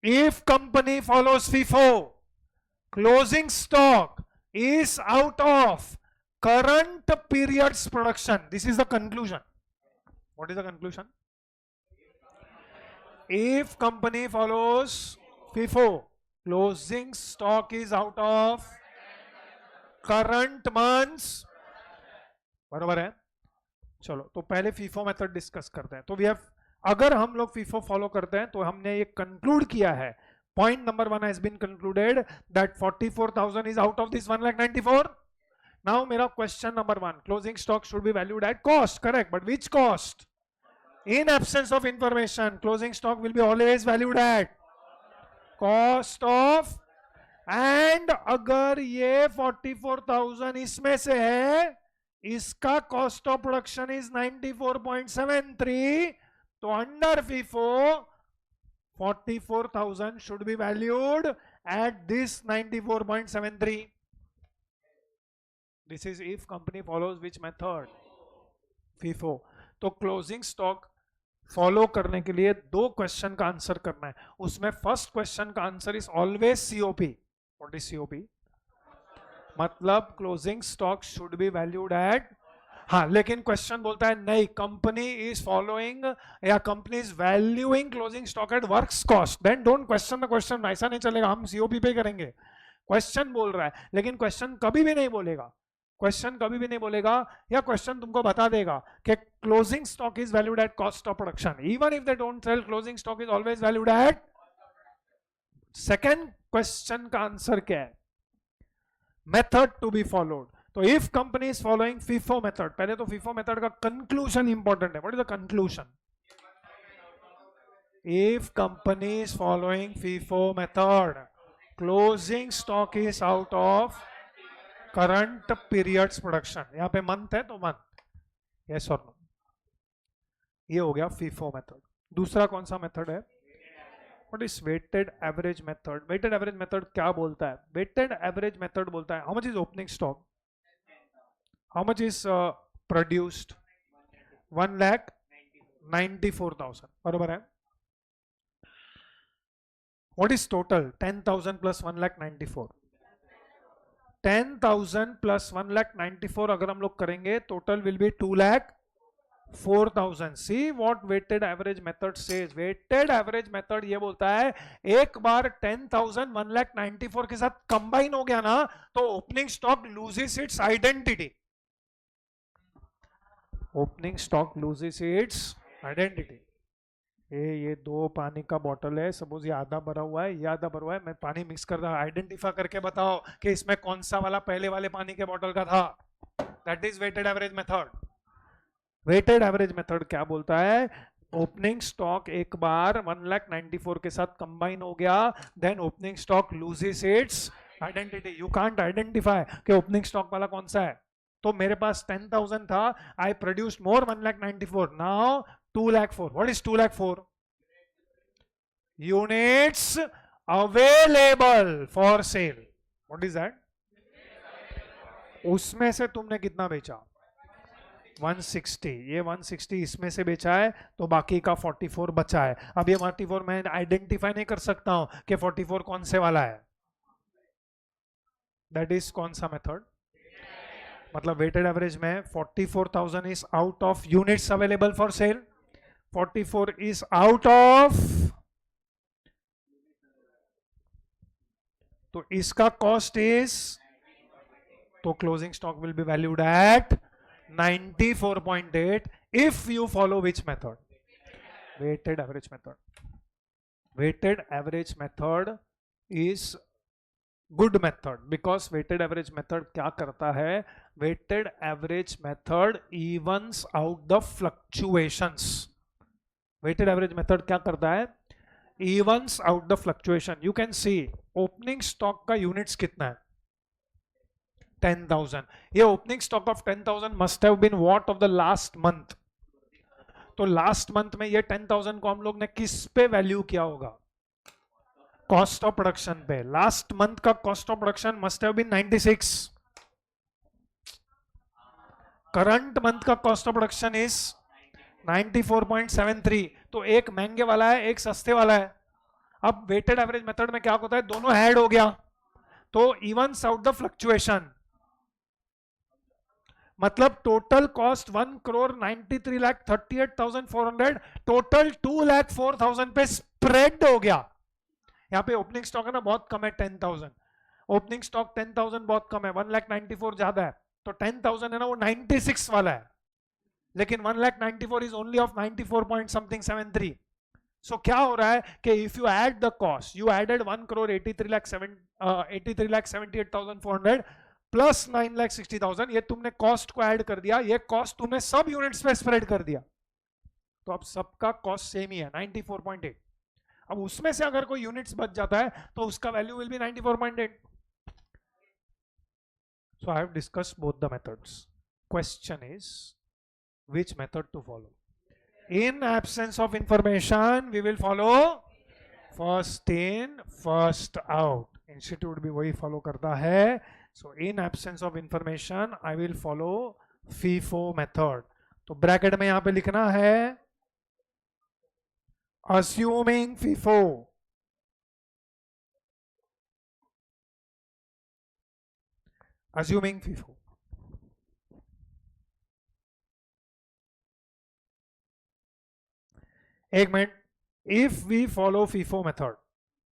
if company follows FIFO, closing stock is out of current period's production. This is the conclusion. What is the conclusion? If company follows FIFO, closing stock is out of current months. बराबर है? चलो, तो पहले FIFO method discuss करते हैं. तो we have, अगर हम लोग FIFO फॉलो करते हैं तो हमने ये कंक्लूड किया है, point number 1 has been concluded that 44,000 is out of this 1,94,000. Now मेरा question number 1, closing stock should be valued at cost, correct, but which cost? In absence of information closing stock will be always valued at cost of. And अगर ये 44,000 इसमें से है, इसका cost of production is 94.73, तो under FIFO 44,000 should be valued at this 94.73. This is if company follows which method? FIFO. तो closing stock follow करने के लिए 2 क्वेश्चन का आंसर करना है. उसमें फर्स्ट क्वेश्चन का answer is always COP. What is COP? मतलब closing stock should be valued at. हाँ, लेकिन क्वेश्चन बोलता है नहीं, कंपनी इज फॉलोइंग या company is valuing closing stock at works cost. Then don't question the question. ऐसा नहीं चलेगा, हम COP पे करेंगे. क्वेश्चन बोल रहा है, लेकिन क्वेश्चन कभी भी नहीं बोलेगा, या क्वेश्चन तुमको बता देगा कि closing stock is valued at cost of production. Even if they don't tell, closing stock is always valued at. Second question का आंसर क्या है? Method to be followed. तो if company is following FIFO method, पहले तो FIFO method का conclusion important है. What is the conclusion? If company is following FIFO method, closing stock is out of current period's production. यहां पे month है तो month. Yes और no? ये हो गया FIFO मेथड. दूसरा कौन सा मेथड है? What is weighted average method? Weighted average method क्या बोलता है? Weighted average method बोलता है how much is opening stock, how much is produced? 1,94,000. बराबर है? What is total? 10,000 plus 1,94,000. 10,000 plus 1,94,000 अगर हम लोग करेंगे, total will be 2,04,000. See what weighted average method says. Weighted average method ये बोलता है एक बार 10,000 1,94,000 के साथ कंबाइन हो गया ना, तो opening stock loses its identity. Opening stock loses its identity. ये 2 पानी का बॉटल है, सपोज ये आधा भरा हुआ है, ये आधा भरा हुआ है, मैं पानी मिक्स कर रहा, आइडेंटिफाई करके बताओ कि इसमें कौन सा वाला पहले वाले पानी के बॉटल का था। That is weighted average method. Weighted average method क्या बोलता है, ओपनिंग स्टॉक एक बार 1,94,000 के साथ कंबाइन हो गया, then opening stock loses its identity. You can't identify कि ओपनिंग स्टॉक वाला कौन सा है। तो मेरे पास 10,000 था, I produced more 1,94,000, now 2,04,000. What is 2,04,000? Units available for sale. What is that? उसमें से तुमने कितना बेचा? 160. ये 160 इसमें से बेचा है, तो बाकी का 44 बचा है। अब ये 44 मैं आइडेंटिफाई नहीं कर सकता हूं कि 44 कौन से वाला है। दैट इज कौन सा मेथड? मतलब वेटेड एवरेज में 44,000 is out of units available for sale, 44 is out of, तो इसका कॉस्ट इज, तो closing stock will be valued at 94.8 if you follow which method? Weighted average method. Weighted average method is good method because weighted average method क्या करता है, weighted average method evens out the fluctuations. Weighted average method क्या करता है, evens out the fluctuation. You can see opening stock का units कितना है, 10,000। ये opening stock of 10,000 must have been what of the last month. तो last month में ये 10,000 को हम लोग ने किस पे वैल्यू किया होगा? कॉस्ट ऑफ प्रोडक्शन पे। लास्ट मंथ का cost of production must have been 96। Current month का कॉस्ट ऑफ प्रोडक्शन इज 94.73। तो एक महंगे वाला है, एक सस्ते वाला है। अब वेटेड एवरेज मेथड में क्या होता है, दोनों ऐड हो गया, तो इवन्स आउट द फ्लक्चुएशन। मतलब टोटल कॉस्ट 1,93,38,400, टोटल 2,04,000 पे स्प्रेड हो गया। यहाँ पे ओपनिंग स्टॉक है ना बहुत कम है, 10,000। ओपनिंग स्टॉक 10,000 बहुत कम है, 1,94,000 ज्यादा है, तो 10,000 है ना वो 96 वाला है, लेकिन 1,94,000 इज ओनली ऑफ 94.73। सो क्या हो रहा है कि if you add the cost, you added 1,83,78,400 plus 9,60,000, ये तुमने कॉस्ट को ऐड कर दिया, ये कॉस्ट तुमने सब यूनिट्स पे स्प्रेड कर दिया, तो अब सबका कॉस्ट सेम ही है 94.8। अब उसमें से अगर कोई यूनिट्स बच जाता है तो उसका value will be 94.8। So I have discussed both the methods. Question is which method to follow? In absence of information we will follow first in first out। Institute भी वही फॉलो करता है। So in absence of information I will follow FIFO method। तो bracket में यहां पे लिखना है assuming FIFO। assuming FIFO। एक minute, if we follow FIFO method,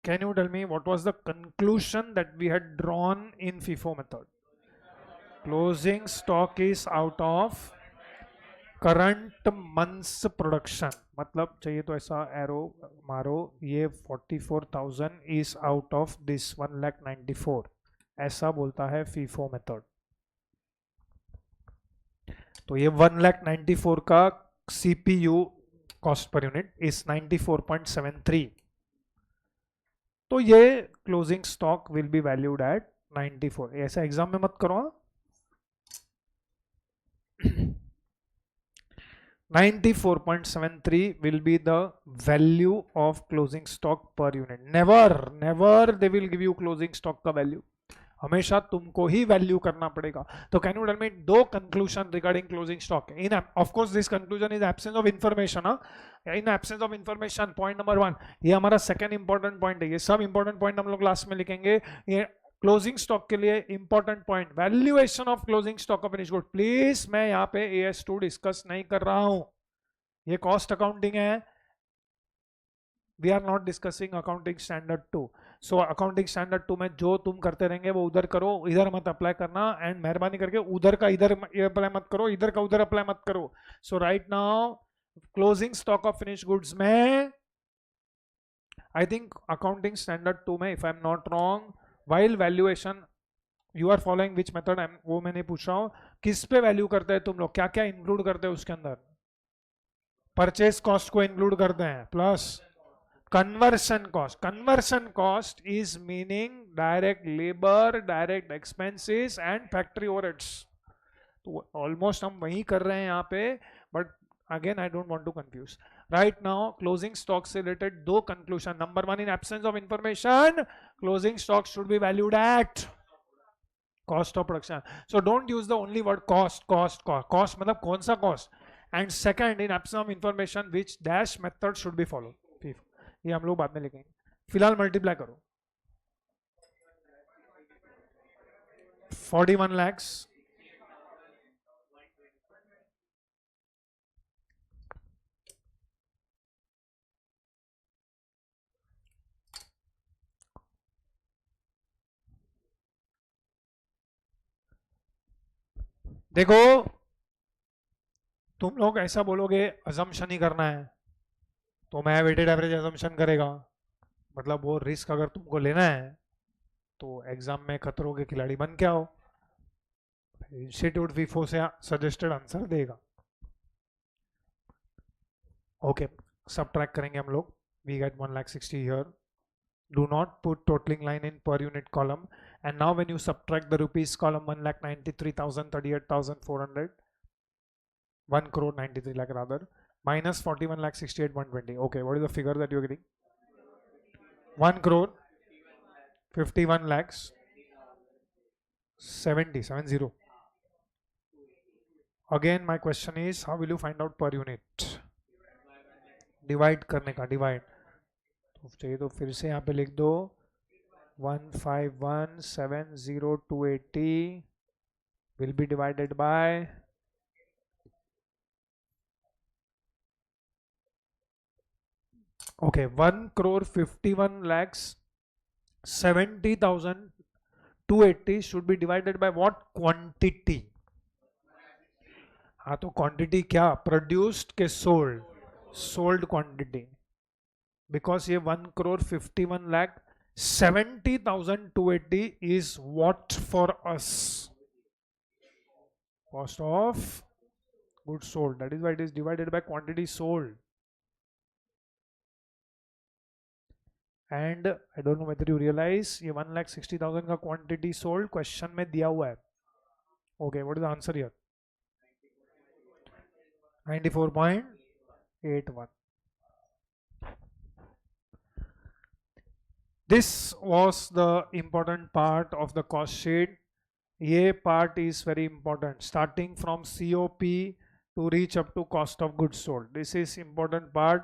can you tell me what was the conclusion that we had drawn in FIFO method? Closing stock is out of current month's production। मतलब चाहिए तो ऐसा arrow मारो, ये 44,000 is out of this 1,94,000, ऐसा बोलता है FIFO method। तो ये 1,94,000 का CPU cost per unit is 94.73, तो ये closing stock will be valued eight 94। ऐसा एग्जाम में मत करो। 94.73 will be the value of closing stock per unit। never they will give you closing stock का value, हमेशा तुमको ही वैल्यू करना पड़ेगा। तो कैन यू टेल मी दो conclusion regarding closing stock? In of course this conclusion is absence of information. In absence of information point number 1, ये हमारा second important point है। ये सब इंपॉर्टेंट पॉइंट हम लोग लास्ट में लिखेंगे। ये क्लोजिंग स्टॉक के लिए important point, valuation of closing stock of finish good. Please मैं यहाँ पे AS2 डिस्कस नहीं कर रहा हूं, ये कॉस्ट अकाउंटिंग है। We are not discussing accounting standard 2। So accounting standard 2 में जो तुम करते रहेंगे वो उधर करो, इधर मत अप्लाई करना। एंड मेहरबानी करके उधर का इधर अप्लाई मत करो, इधर का उधर अप्लाई मत करो। So right now closing stock of finish goods में आई थिंक अकाउंटिंग स्टैंडर्ड 2 में, if I am not wrong, while valuation you are following which method, वो मैं नहीं पूछ रहा हूं, किस पे वैल्यू करते हैं तुम लोग, क्या क्या इंक्लूड करते हैं उसके अंदर? परचेज कॉस्ट को इंक्लूड करते हैं plus conversion cost. Conversion cost is meaning direct labor, direct expenses and factory overheads. तो ऑलमोस्ट हम वही कर रहे हैं यहाँ पे, but again I don't want to confuse. Right now closing stock से रिलेटेड दो कंक्लूजन। Number one, in absence of information closing stock should be valued at cost of production. So don't use the only word cost, cost cost मतलब कौन सा कॉस्ट। And second, in absence of information which dash method should be follow. ये हम लोग बाद में लिखेंगे, फिलहाल मल्टीप्लाई करो। 41 lakhs देखो तुम लोग ऐसा बोलोगे अजम्पशन ही करना है, तो मैं वेटेड एवरेज अजम्पशन करेगा, मतलब वो रिस्क अगर तुमको लेना है तो एग्जाम में खतरों के खिलाड़ी बन के आओ, इंस्टीट्यूट विफो से सजेस्टेड आंसर देगा। ओके, सब ट्रैक करेंगे हम लोग। We get 1,60,000 here. Do not put totaling line in per unit column. And now when you subtract the rupees column, 1,93,000, 38,400, 1 crore 93 lakh rather, minus 41 lakh 68 120. Okay, what is the figure that you're getting? 1 crore 51 lakhs 70. Again my question is, how will you find out per unit? Divide करने का, divide तो चाहिए तो फिर से यहाँ पे लिख दो 151,70,280 will be divided by okay 1 crore 51 lakhs 70,280 should be divided by what quantity? हाँ तो क्वांटिटी क्या, प्रोड्यूस्ड के सोल्ड, सोल्ड क्वांटिटी, बिकॉज ये 1 crore 51 lakh 70,280 is what for us? Cost of goods sold. That is why it is divided by quantity sold. And I don't know whether you realize ये 1,60,000 का quantity sold question में दिया हुआ है. Okay, what is the answer here? 94.81. This was the important part of the cost sheet. ये part is very important, starting from COP to reach up to cost of goods sold. This is important part.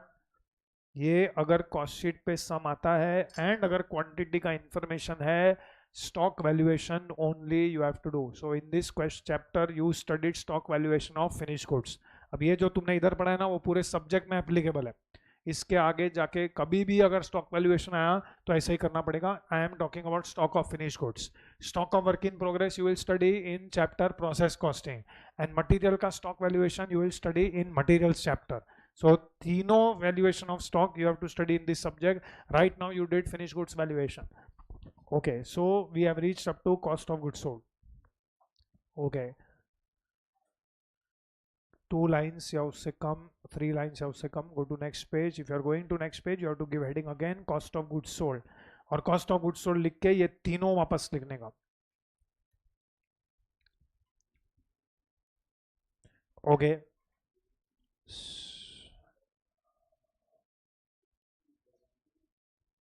ये अगर cost sheet पे सम आता है and अगर quantity का information है, stock valuation only you have to do. So in this chapter you studied stock valuation of finish goods. अब ये जो तुमने इधर पढ़ा है ना वो पूरे सब्जेक्ट में एप्लीकेबल है. इसके आगे जाके कभी भी अगर स्टॉक वैल्यूएशन आया तो ऐसा ही करना पड़ेगा. I am talking about stock of finish goods. Stock of work in progress you will study in chapter process costing, and material का stock valuation you will study in materials chapter. So तीनों valuation of stock you have to study in this subject. Right now you did finished goods valuation. Okay, so we have reached up to cost of goods sold. Okay, 2 lines या उससे कम, 3 lines या उससे कम. Go to next page. If you are going to next page you have to give heading again cost of goods sold. और cost of goods sold लिख के ये तीनों वापस लिखने का. Okay.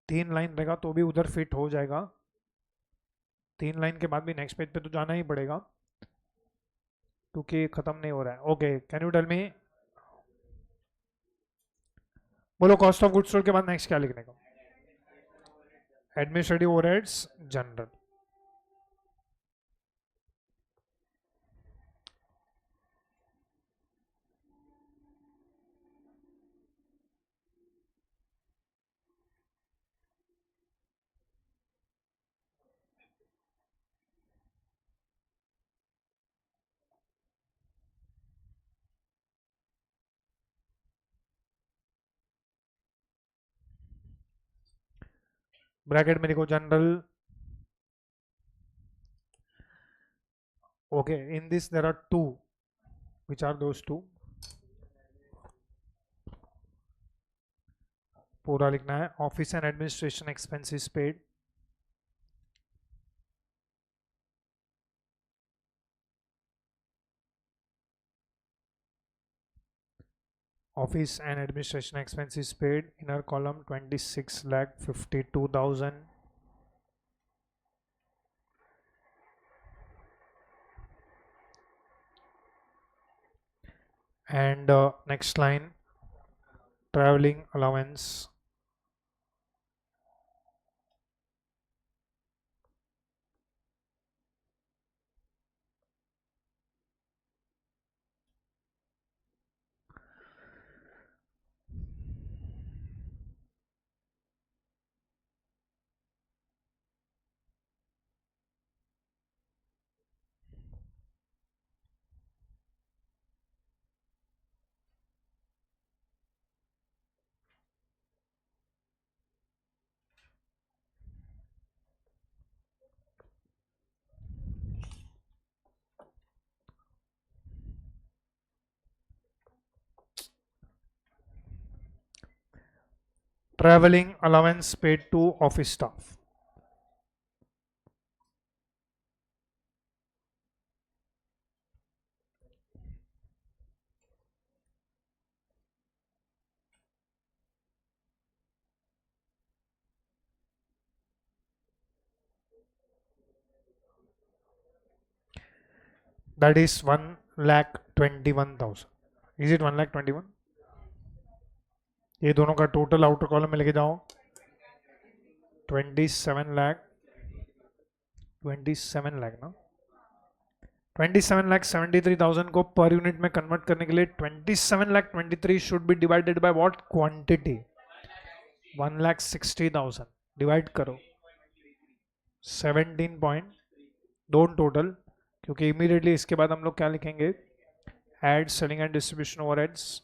3 लाइन रहेगा तो भी उधर फिट हो जाएगा. 3 लाइन के बाद भी नेक्स्ट पेज पे तो जाना ही पड़ेगा क्योंकि खत्म नहीं हो रहा है. Okay, can you tell me, बोलो कॉस्ट ऑफ गुड्स सोल्ड के बाद नेक्स्ट क्या लिखने का? Administrative overheads general. ब्रैकेट में लिखो general. Okay, in this there are two. Which are those two? पूरा लिखना है. Office and administration expenses paid. Office and administration expenses paid. Inner column 26 lakh 52,000. And next line, traveling allowance. Traveling allowance paid to office staff. That is 1,21,000. Is it 1,21,000? ये दोनों का total outer column में लेके जाओ. 27 लाख 27 लाख ना 27,73,000 को per unit में convert करने के लिए 27,23 should be divided by what quantity. 1,60,000 divide करो 17 पॉइंट. डोंट टोटल, क्योंकि इमीडिएटली इसके बाद हम लोग क्या लिखेंगे, add selling and distribution overheads.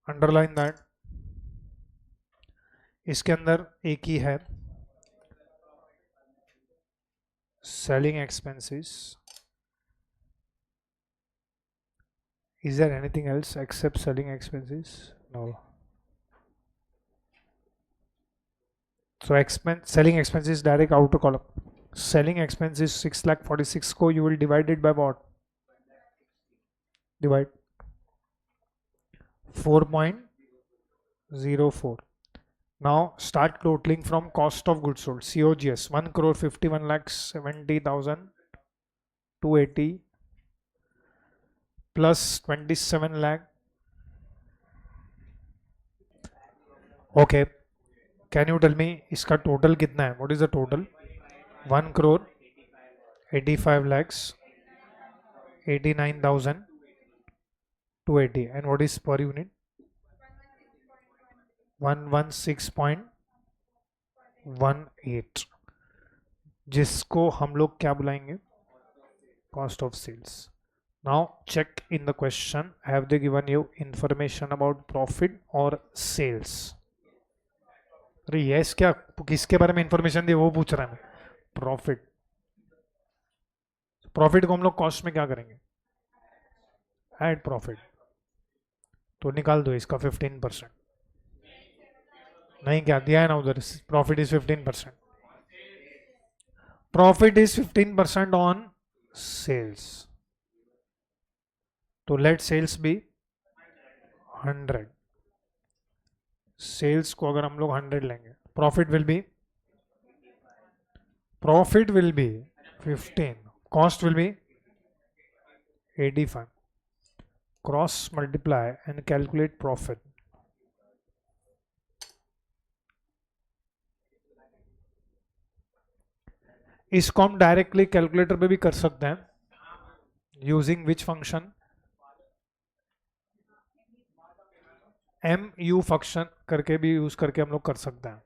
Underline that. इसके अंदर एक ही है, selling expenses. Is there anything else except selling expenses? No. So selling expenses direct outer column. Selling expenses 6,46,000 को you will divide it by what? Divide 4.04. Now start totaling from cost of goods sold. COGS 1,51,70,280 plus 27 lakh. Okay, can you tell me इसका total कितना है? What is the total? 1,85,89,280. And what is per unit? 116.18, जिसको हम लोग क्या बुलाएंगे, cost of sales. Now check in the question, have they given you information about profit or sales? अरे yes क्या, किसके बारे में इंफॉर्मेशन दी वो पूछ रहा है मैं. प्रॉफिट. प्रॉफिट को हम लोग कॉस्ट में क्या करेंगे, ऐड प्रॉफिट. तो निकाल दो इसका 15%. नहीं क्या दिया है ना उधर, profit is 15%. Profit is 15% on sales. तो लेट सेल्स बी 100. सेल्स को अगर हम लोग 100 लेंगे, profit will be 15, cost will be 85. Cross multiply and calculate profit. इसको हम डायरेक्टली कैलकुलेटर पे भी कर सकते हैं. Using which function, MU function करके भी यूज करके हम लोग कर सकते हैं.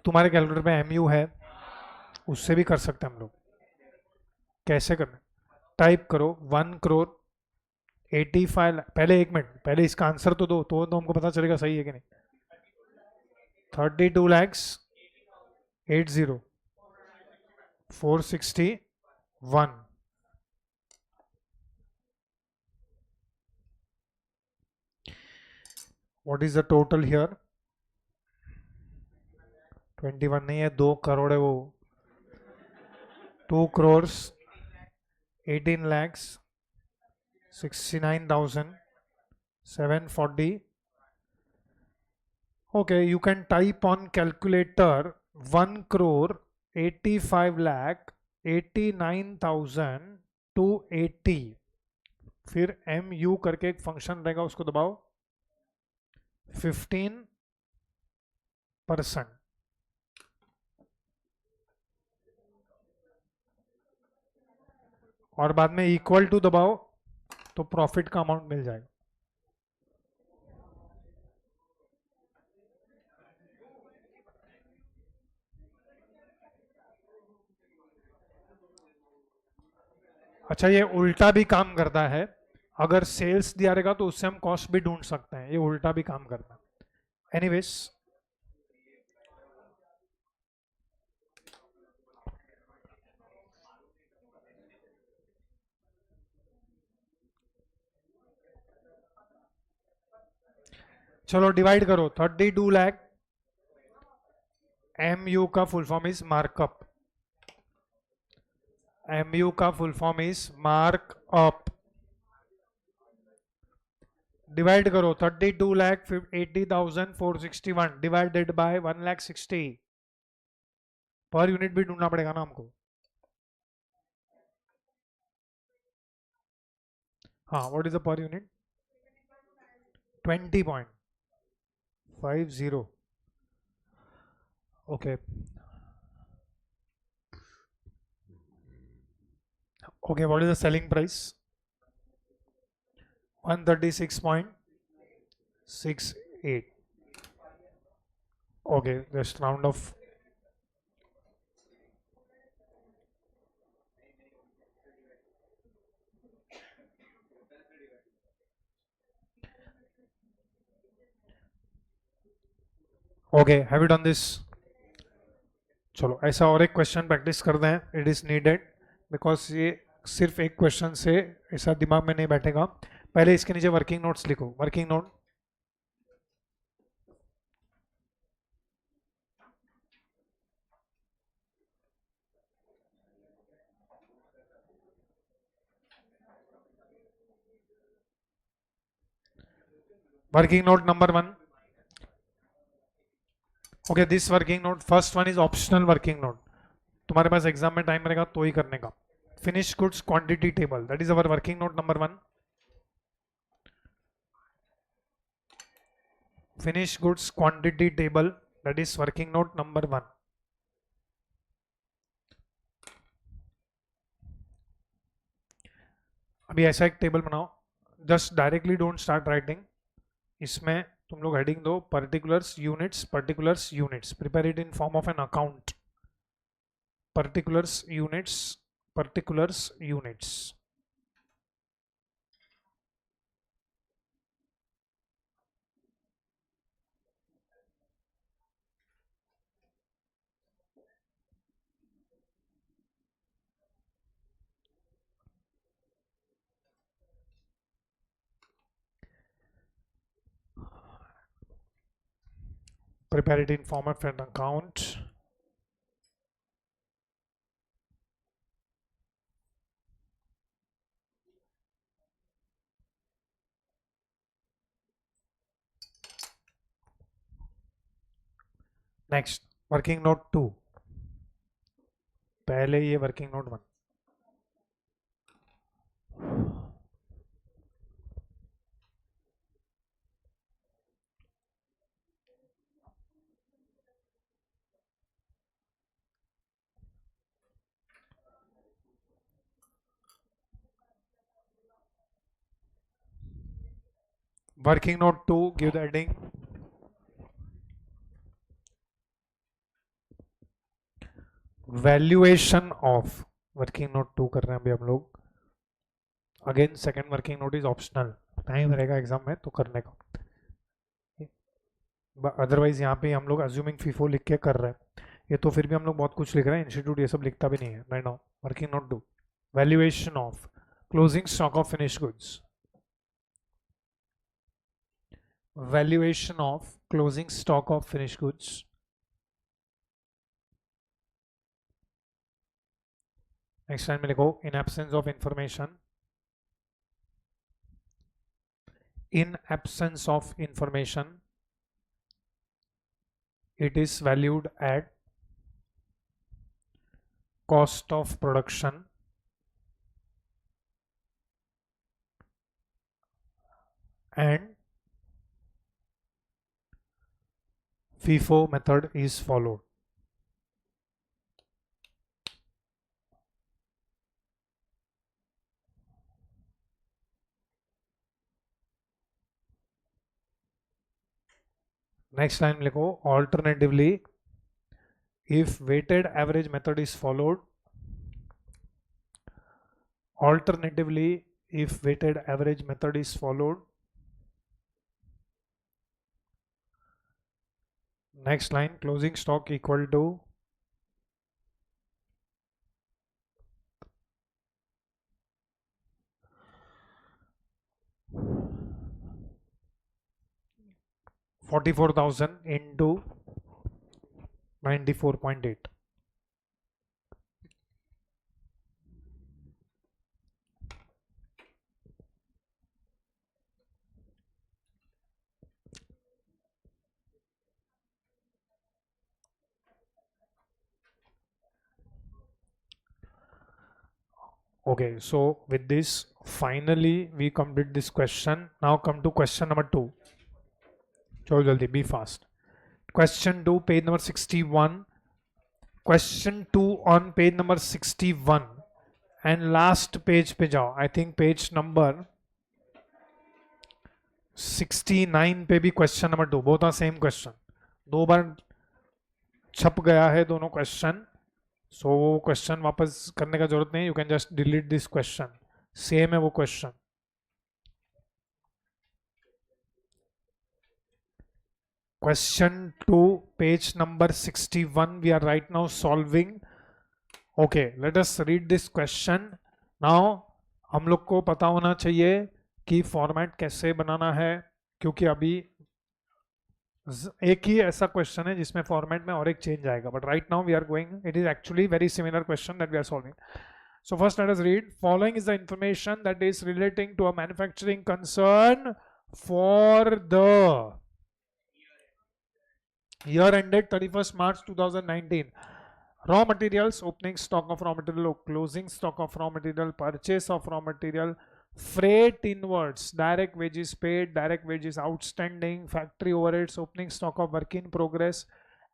तुम्हारे कैलकुलेटर पे MU है, उससे भी कर सकते हैं हम लोग. कैसे करना, टाइप करो 1 करोड़ 85 लाख. पहले 1 मिनट, पहले इसका आंसर तो हमको पता चलेगा सही है कि नहीं. 32 lakhs 80 461. What is the total here? 21 नहीं है, 2 करोड़ है वो. 2 crores 18 lakhs 69,740. Okay, you can type on calculator 1 crore 85 lakh 89,280. फिर MU करके एक फंक्शन रहेगा, उसको दबाओ. 15%. और बाद में इक्वल टू दबाओ तो प्रॉफिट का अमाउंट मिल जाएगा. अच्छा, ये उल्टा भी काम करता है. अगर सेल्स दिया रहेगा तो उससे हम कॉस्ट भी ढूंढ सकते हैं. ये उल्टा भी काम करता है. एनीवेज, चलो डिवाइड करो. 32 लाख, MU का full form is markup. MU का full form is markup. Divide करो 32 lakh 80,461 divided by 1,60,000. Per unit भी ढूंढना पड़ेगा ना हमको. हाँ, what is the per unit? 20.50. Okay. Okay, what is the selling price? 136.68. Okay, just round off. Okay, have you done this? चलो ऐसा और एक क्वेश्चन प्रैक्टिस करते हैं. इट इज नीडेड बिकॉज ये सिर्फ एक क्वेश्चन से ऐसा दिमाग में नहीं बैठेगा. पहले इसके नीचे वर्किंग नोट्स लिखो. Working note, working note number 1. Okay, this working note, first one is optional working note. तुम्हारे पास एग्जाम में टाइम रहेगा तो ही करने का. Finish goods quantity table, that is our working note number 1. Finish goods quantity table, that is working note number 1. अभी ऐसा एक table बनाओ. Just directly don't start writing. इसमें तुम लोग हेडिंग दो particulars units, particulars units. Prepare it in form of an account. Particulars units, particulars units. Prepare it in form of an account. Next, working note 2. पहले ये working note 1. Working note 2, give the heading. Valuation of. Working note 2 कर रहे हैं अभी हम लोग. Again second working note is optional. Time रहेगा exam में तो करने का. अदरवाइज यहाँ पे हम लोग अज्यूमिंग फीफो लिख के कर रहे हैं. ये तो फिर भी हम लोग बहुत कुछ लिख रहे हैं. इंस्टीट्यूट ये सब लिखता भी नहीं है. Right now working note 2. Valuation of closing stock of finish goods. Valuation of closing stock of finished goods. Next line में लिखो in absence of information. In absence of information, it is valued at cost of production and FIFO method is followed. Next line में लिखो alternatively, if weighted average method is followed, alternatively if weighted average method is followed, next line closing stock equal to $44,000 into 94.8. Okay, so with this, finally we complete this question. Now come to question number 2. चलो जल्दी, be fast. Question 2, page number 61. Question 2 on page number 61 and last page पे जाओ. I think page number 69 पे भी question number 2. Both are same question. दो बार छप गया है दोनों question. सो वो क्वेश्चन वापस करने का जरूरत नहीं. You can just delete this question. Same है वो question. Question 2 page number 61 we are right now solving. Okay, let us read this question. Now हम लोग को पता होना चाहिए कि फॉर्मेट कैसे बनाना है, क्योंकि अभी एक ही ऐसा क्वेश्चन है जिसमें फॉर्मेट में और एक चेंज आएगा. But right now we are going, it is actually very similar question that we are solving. So first let us read. Following is the information that is relating to a manufacturing concern for the year ended 31st March 2019. Raw materials, opening stock of raw material, closing stock of raw material, purchase of raw material, freight inwards, direct wages paid, direct wages outstanding, factory overheads, opening stock of work in progress,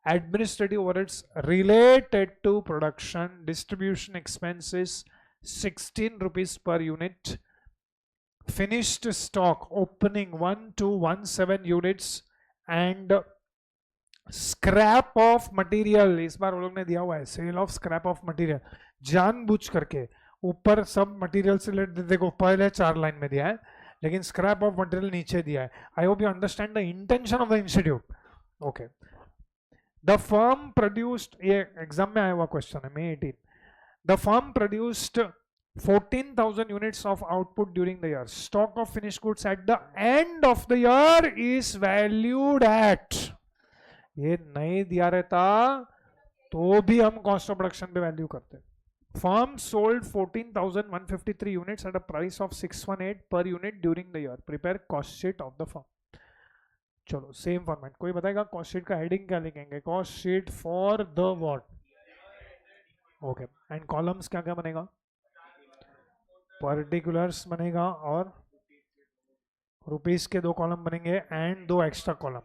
administrative overheads related to production, distribution expenses 16 rupees per unit, finished stock opening 1 to 17 units and scrap of material. इस बार वो लोग ने दिया हुआ है sale of scrap of material, जानबूझ करके ऊपर सब मटेरियल से रिलेटेड. देखो पहले 4 लाइन में दिया है लेकिन स्क्रैप ऑफ मटेरियल नीचे दिया है. I hope you understand the intention of the institute. Okay, the firm produced, ये एग्जाम में आया हुआ क्वेश्चन है, May 18. The firm produced 14,000 units of output during the year. Stock of finished goods at the end of the year is valued at, ये नहीं दिया रहता तो भी हम कॉस्ट ऑफ प्रोडक्शन पे वैल्यू करते. Firm sold 14,153 units at a price of 618 per unit during the year. Prepare cost sheet of the firm. चलो सेम फॉर्मेट. कोई बताएगा कॉस्ट शीट का हेडिंग क्या लिखेंगे? Cost sheet for the what. Okay, and columns क्या क्या बनेगा? Particulars बनेगा और रुपीस के 2 कॉलम बनेंगे and 2 extra column.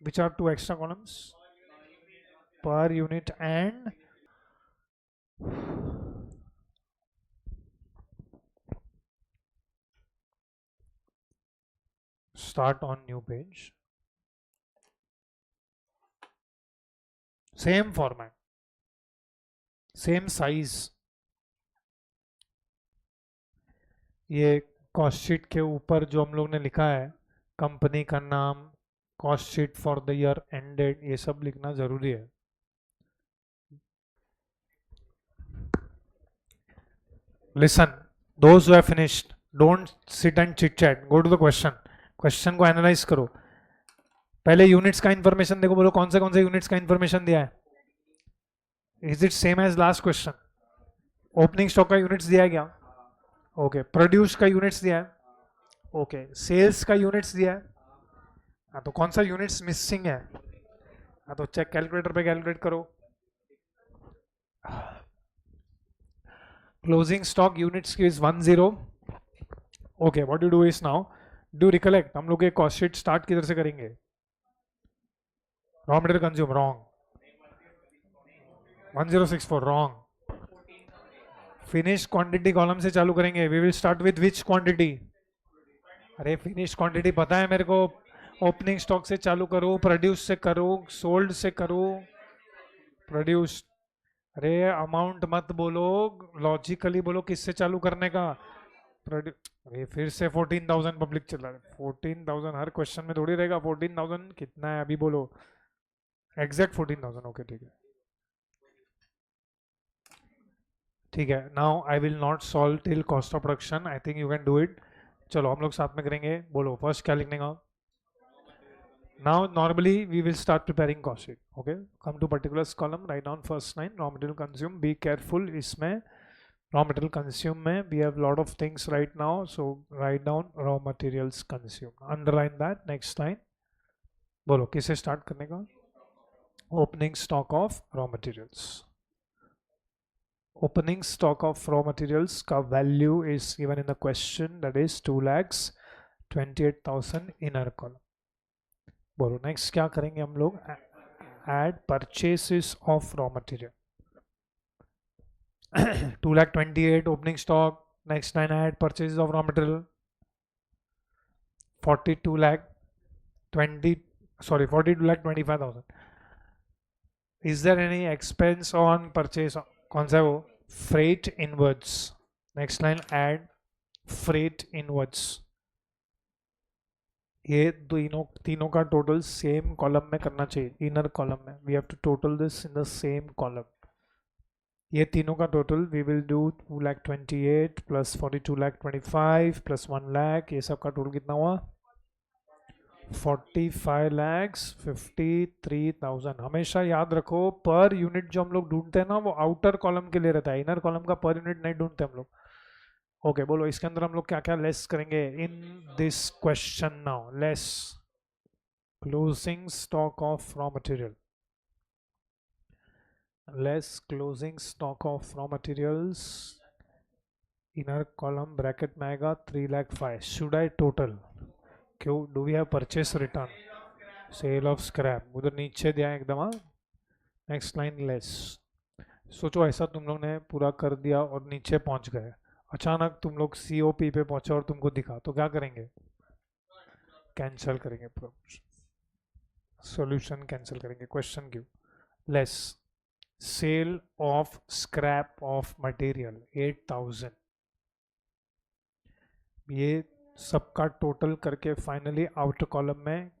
Which are 2 extra columns? Per unit and start on new page, same format, same size. ये कॉस्ट शीट के ऊपर जो हम लोग ने लिखा है कंपनी का नाम, cost sheet for the year ended, ये सब लिखना जरूरी है. Listen, those who have finished, don't sit and chit chat. Go to the question. Question को एनालाइज करो. पहले यूनिट्स का इंफॉर्मेशन देखो, बोलो कौन से यूनिट्स का इंफॉर्मेशन दिया है. Is it same as last question? Opening stock का यूनिट्स दिया है क्या? ओके. प्रोड्यूस का यूनिट्स दिया है. ओके. सेल्स का यूनिट्स दिया है. हाँ, तो कौन सा यूनिट्स मिसिंग है? हाँ, तो चेक कैलकुलेटर पे कैलकुलेट करो. Closing stock units is 10. Okay, what you do is now, do you recollect हम लोग ये cost sheet start किधर से करेंगे? Raw material consume, wrong. 1064, wrong. Finished quantity column से चालू करेंगे. We will start with which quantity? अरे finished quantity पता है मेरे को. Opening stock से चालू करो, produce से करो, sold से करो, produced. अरे अमाउंट मत बोलो, लॉजिकली बोलो किससे चालू करने का. अरे फिर से 14,000 पब्लिक चल रहा है. 14,000 हर क्वेश्चन में थोड़ी रहेगा. 14,000 कितना है अभी बोलो. एग्जैक्ट 14,000. ओके ठीक है, ठीक है. Now I will not solve till cost of production. I think you can do it. चलो हम लोग साथ में करेंगे. बोलो फर्स्ट क्या लिखने का. Now normally we will start preparing cost sheet. Okay, come to particulars column, write down first line raw material consume. Be careful, इसमें raw material consume में we have lot of things right now, so write down raw materials consume. Underline that. Next line, बोलो किसे start करने का. Opening stock of raw materials. Opening stock of raw materials का value is given in the question, that is 2,28,000 inner column. बोलो next क्या करेंगे हम लोग. Add purchases of raw material. 2,28,000 opening stock. Next line add purchases of raw material. 42,25,000. Is there any expense on purchase? कौन सा है वो? Freight inwards. Next line add freight inwards. ये तीनों का टोटल सेम कॉलम में करना चाहिए, इनर कॉलम में. We have to total this in the same column. ये तीनों का total we will do 2,28,000 plus 42,25,000 plus 1 lakh. ये सब का टोटल कितना हुआ? 45,53,000. हमेशा याद रखो पर यूनिट जो हम लोग ढूंढते हैं ना वो आउटर कॉलम के लिए रहता है, इनर कॉलम का पर यूनिट नहीं ढूंढते हम लोग. ओके बोलो इसके अंदर हम लोग क्या क्या लेस करेंगे in this question. Now less closing stock of raw material. Less closing stock of raw materials. Inner column bracket में आएगा 3,05,000. Should I total? क्यों? Do we have purchase return, sale of scrap उधर नीचे दिया एकदम. Next line less. सोचो ऐसा तुम लोग ने पूरा कर दिया और नीचे पहुंच गए, अचानक तुम लोग COP पे पहुंचे और तुमको दिखा, तो क्या करेंगे? कैंसिल करेंगे पूरा सॉल्यूशन, कैंसिल करेंगे. क्वेश्चन क्यों? Less sale of scrap of material 8,000. ये सबका टोटल करके फाइनली आउटर कॉलम में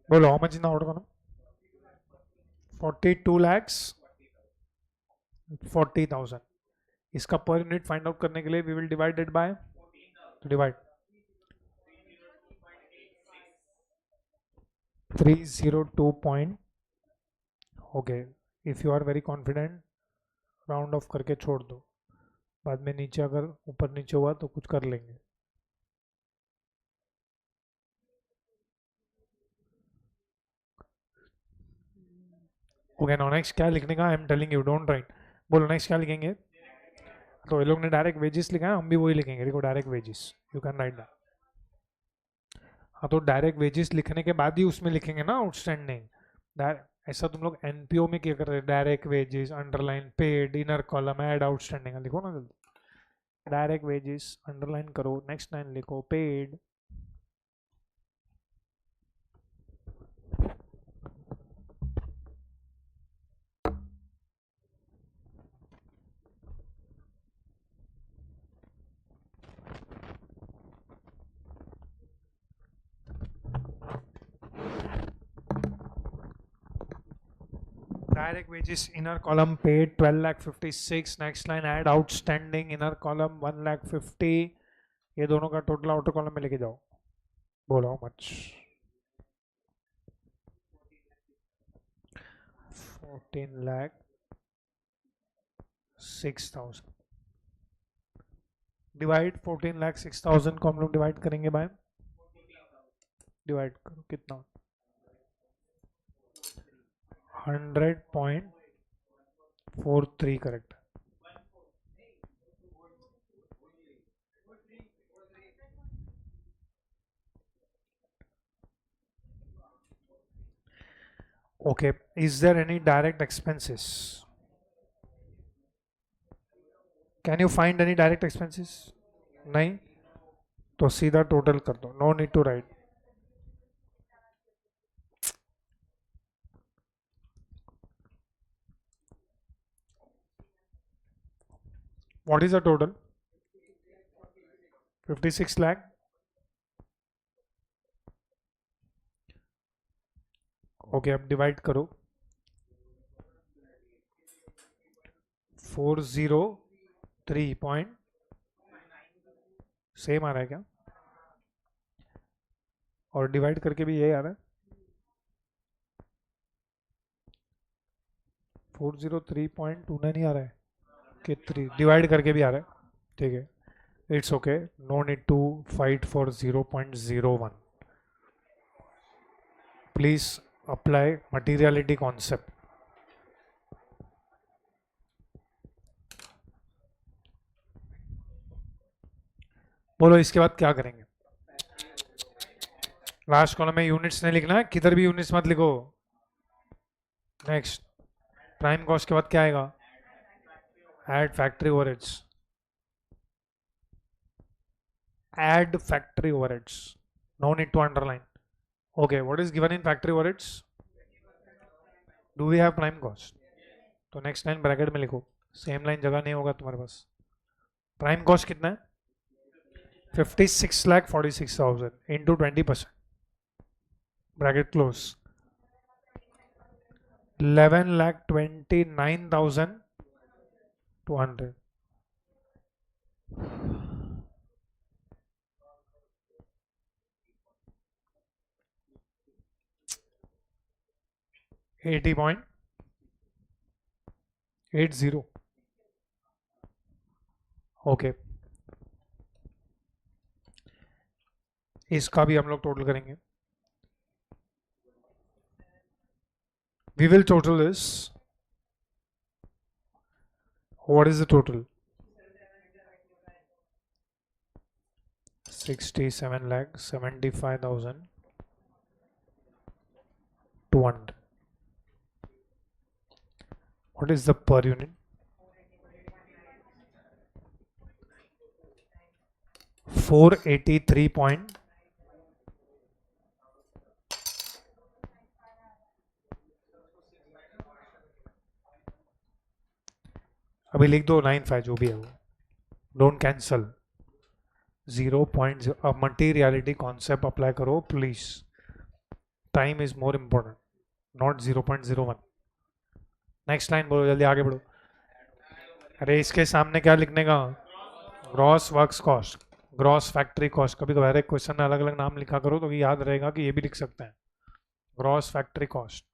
बोलो how much in outer column. 42,40,000. इसका पर यूनिट फाइंड आउट करने के लिए we will divide it by, divide 302. Okay if you are very confident round off करके छोड़ दो, बाद में नीचे अगर ऊपर नीचे हुआ तो कुछ कर लेंगे. ओके नाउ नेक्स्ट क्या लिखने का. I am telling you don't write. बोलो नेक्स्ट क्या लिखेंगे. तो ये लोग ने डायरेक्ट वेजेस लिखा है, हम भी वही लिखेंगे. देखो direct wages, you can write that. हाँ तो डायरेक्ट वेजेस लिखने के बाद ही उसमें लिखेंगे ना आउटस्टैंडिंग. ऐसा तुम लोग एनपीओ में क्या कर रहे हैं? Direct wages, underline paid, inner column add outstanding, लिखो ना जल्दी। डायरेक्ट वेजेस अंडरलाइन करो, नेक्स्ट लाइन लिखो paid. Direct wages inner column paid 12 lakh 56, next line add outstanding inner column 1 lakh 50, ये दोनों का टोटल आउटर कॉलम में लेके जाओ, बोलो how much? 14 lakh 6,000 divide 14 lakh 6,000 को हम लोग डिवाइड करेंगे बाय, डिवाइड करो कितना? 100.43 correct. Okay, is there any direct expenses? Can you find any direct expenses? नहीं, तो सीधा टोटल कर दो, no need to write. What is the total? 56 lakh। ओके, अब डिवाइड करो 403 पॉइंट, सेम आ रहा है क्या? और डिवाइड करके भी यही आ रहा है, 403.29 नहीं आ रहा है कि 3 डिवाइड करके भी आ रहा है, ठीक है, it's okay, no need to fight for 0.01। Please apply materiality concept. बोलो इसके बाद क्या करेंगे? लास्ट कॉलम में यूनिट्स नहीं लिखना है, किधर भी यूनिट्स मत लिखो। नेक्स्ट, प्राइम कॉस्ट के बाद क्या आएगा? Add factory overheads, add factory overheads, no need to underline. Okay, what is given in factory overheads? Do we have prime cost? तो नेक्स्ट लाइन ब्रैकेट में लिखो, सेम लाइन जगह नहीं होगा तुम्हारे पास। प्राइम कॉस्ट कितना है? 56,46,000 इंटू 20%, ब्रैकेट क्लोज, 11,29,200। 80.80। ओके, इसका भी हम लोग टोटल करेंगे। We will total this. What is the total? 67,75,200. What is the per unit? 483 point, अभी लिख दो 95 जो भी है वो, डोंट कैंसल। 0.0, अब मटीरियलिटी कॉन्सेप्ट अप्लाई करो please, time is more important, not 0.01। Next line बोलो, जल्दी आगे बढ़ो। अरे इसके सामने क्या लिखने का? Gross works cost, gross factory cost. कभी कभार एक क्वेश्चन में अलग अलग नाम लिखा करो तो याद रहेगा कि ये भी लिख सकते हैं, ग्रॉस फैक्ट्री कॉस्ट।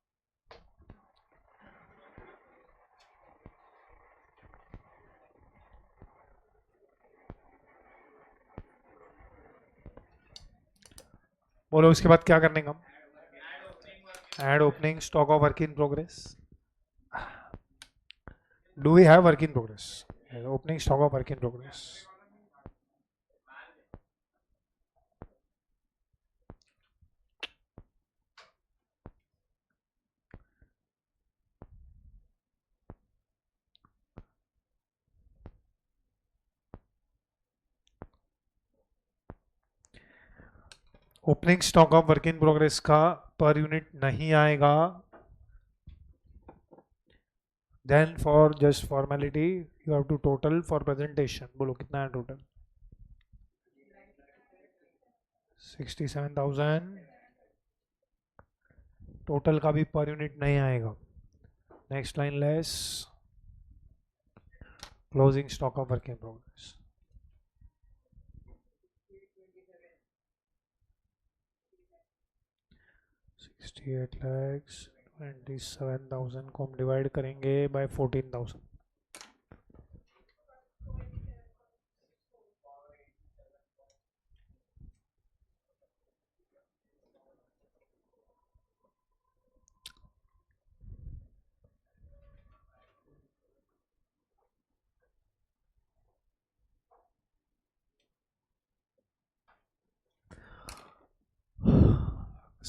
बोलो उसके बाद क्या करने का? Add opening stock of work in progress. Do we have work in progress? Opening stock of work in progress. Opening stock of work in progress का पर यूनिट नहीं आएगा. Then for just formality you have to total for presentation. बोलो कितना है total? 67,000. Total का भी per unit नहीं आएगा. Next line less closing stock of work in progress. $68,00,000 27,000 को हम डिवाइड करेंगे bye 14,000.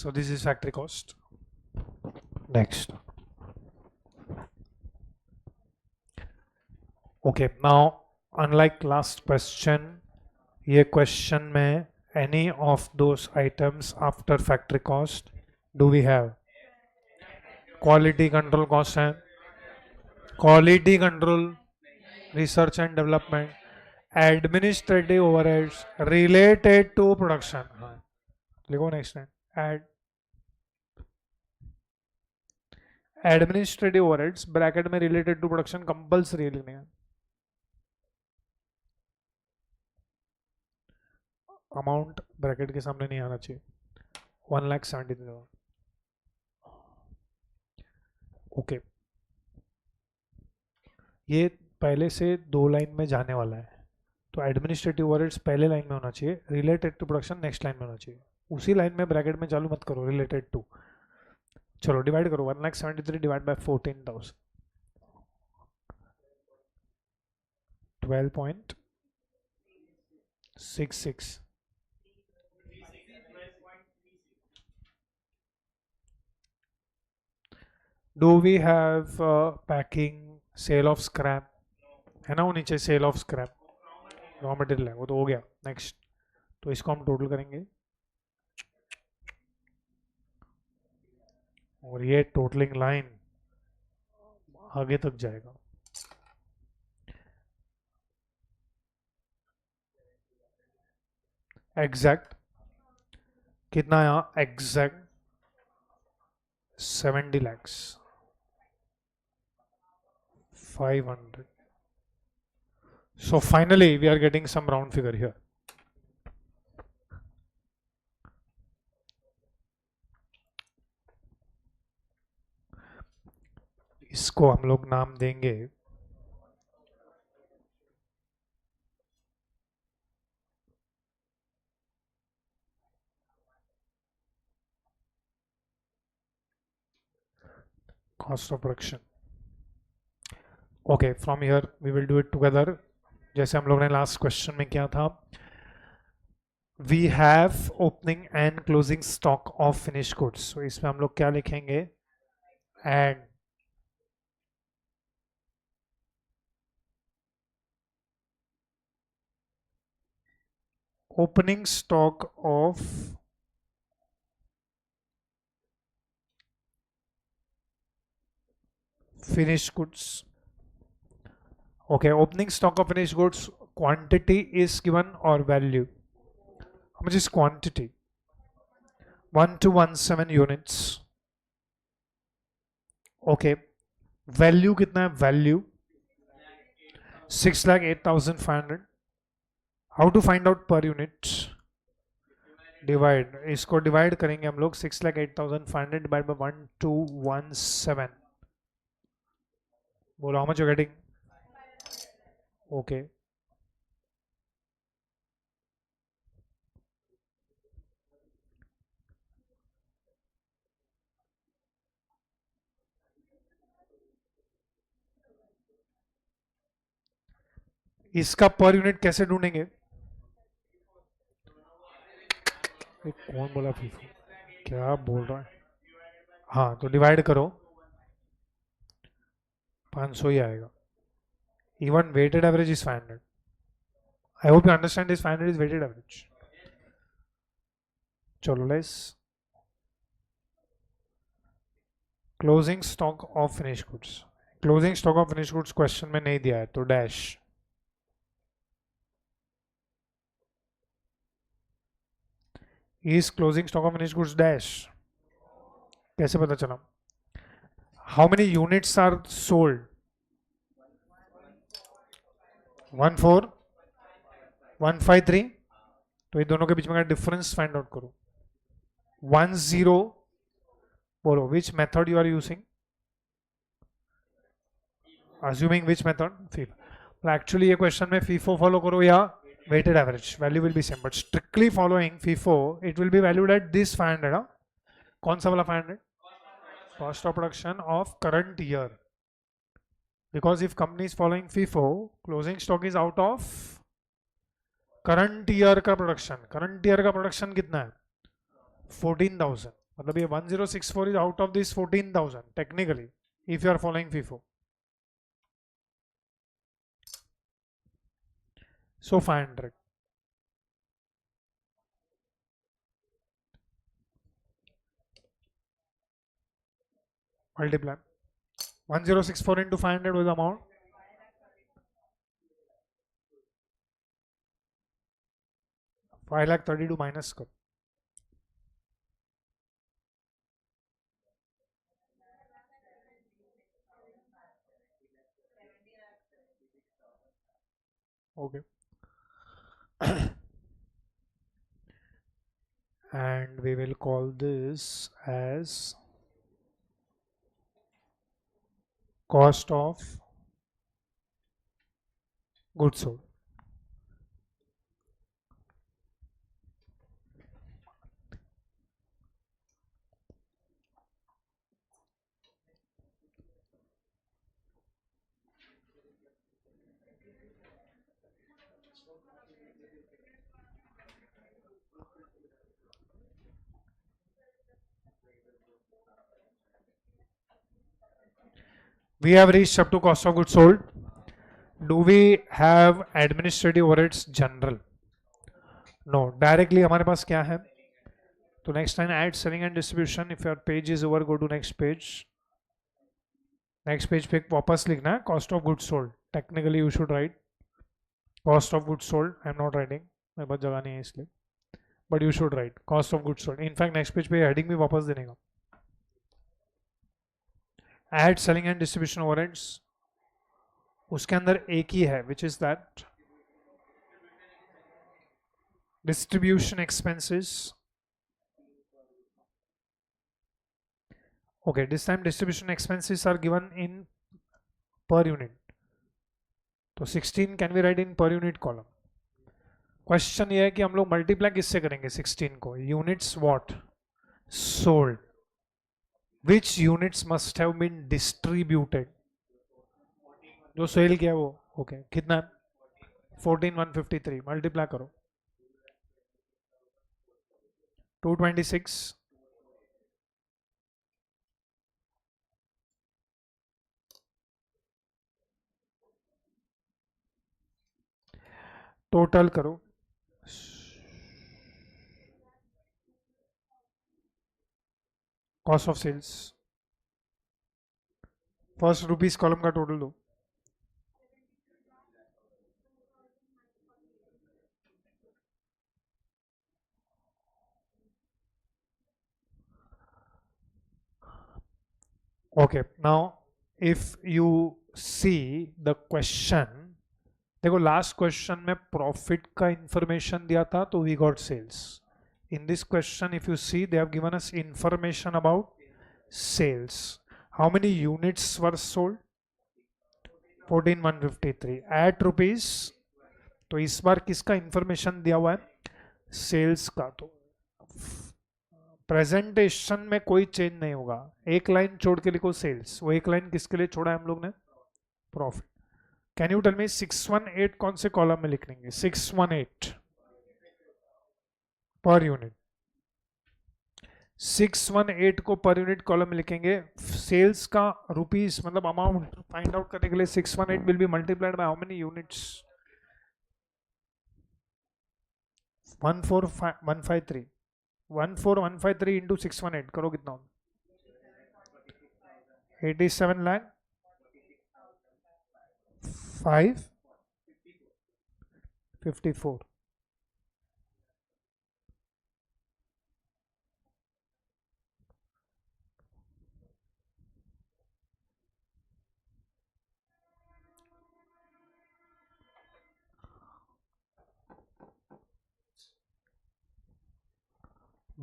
So this is factory cost. Next. Okay, now unlike last question, ये question में any of those items after factory cost do we have? Quality control cost है, quality control, research and development, administrative overheads related to production. हाँ, लिखो next time. Administrative overheads bracket में related to production compulsory लिखने हैं. Amount bracket के सामने नहीं आना चाहिए. 1,70,000. ओके, ये पहले से 2 लाइन में जाने वाला है, तो एडमिनिस्ट्रेटिव ओवरहेड्स पहले लाइन में होना चाहिए, related to production next line में होना चाहिए. उसी लाइन में ब्रैकेट में चालू मत करो रिलेटेड टू. चलो डिवाइड करो. 1,73,000 divide by 14,000. 12.66. Do we have packing, sale of scrap? है ना, वो नीचे sale of scrap raw material है, वो तो हो गया. नेक्स्ट, तो इसको हम टोटल करेंगे और ये टोटलिंग लाइन आगे तक जाएगा. एग्जैक्ट कितना आया? Exact 70 lakhs 500. So finally we are getting some round figure here. इसको हम लोग नाम देंगे cost of production. Okay, from here we will do it together. जैसे हम लोग ने लास्ट क्वेश्चन में किया था. We have opening and closing stock of finished goods. So इसमें हम लोग क्या लिखेंगे? And opening stock of finished goods. Okay, opening stock of finished goods, quantity is given or value? How much is quantity? 1217 units. Okay, value कितना है? Value 6,08,500. How to find out per unit? Divide, इसको divide करेंगे हम लोग. 6,08,500 divide by 1217. बोलो how much you're getting? Okay. इसका per unit कैसे ढूंढेंगे? कौन बोला फीफो? क्या बोल रहा है? हाँ, तो डिवाइड करो, 500 ही आएगा. Even weighted average is 500. I hope you understand this. 500 is weighted average. चलो less closing stock of finish goods. Closing stock of finish goods question में नहीं दिया है तो dash. Is closing stock of finish goods dash. कैसे पता चला? How many units are sold? 14153. तो ये दोनों के बीच में का डिफरेंस फाइंड आउट करो. 10 बोलो which method you are using. assuming which method? FIFO. तो एक्चुअली ये क्वेश्चन में FIFO फॉलो करो या weighted average, value will be same, but strictly following FIFO it will be valued at this 500. हाँ? कौन सा वाला 500? Cost of production of current year. Because if company is following FIFO, closing stock is out of current year का production. Current year का production कितना है? 14,000. मतलब ये 1064 is out of this 14,000 technically if you are following FIFO. So 500. Multiply 1064 into 500 was the amount. Five lakh 32 minus करो. Okay. And we will call this as cost of goods sold. We have reached up to cost of goods sold. Do we have administrative overheads general? No. Directly हमारे पास क्या है? तो next line add selling and distribution. If your page is over, go to next page. Next page पे वापस लिखना है cost of goods sold. Technically you should write cost of goods sold. I am not writing. मेरे पास जगह नहीं है इसलिए. But you should write cost of goods sold. In fact next page पे heading भी वापस देने का. Add selling and distribution overheads. उसके अंदर एक ही है which is that distribution expenses. Okay, this time distribution expenses are given in per unit. तो 16 can we write in per unit column. Question ये है कि हम लोग मल्टीप्लाई किससे करेंगे 16 को. Units what sold. Which units must have been distributed. जो सेल किया वो. ओके कितना है 14,153. मल्टीप्लाई करो 226. टोटल करो. Cost of sales first rupees column का टोटल दो. Okay now if you see the question. देखो लास्ट क्वेश्चन में प्रॉफिट का इंफॉर्मेशन दिया था तो we got sales. In this question if you see they have given us information about sales. How many units were sold? 14,153 at rupees. तो इस बार किसका information दिया हुआ है? सेल्स का. तो प्रेजेंटेशन में कोई चेंज नहीं होगा. एक लाइन छोड़ के लिखो सेल्स. वो एक लाइन किसके लिए छोड़ा है हम लोग ने? Profit. Can you tell me 618 कौन से कॉलम में लिखेंगे? 618 पर यूनिट. 618 को पर यूनिट कॉलम में लिखेंगे. सेल्स का रुपीस मतलब अमाउंट फाइंड आउट करने के लिए 618 will be multiplied by how many units? 14153. 14,153 into 618 करो कितना? 87 लाख 554।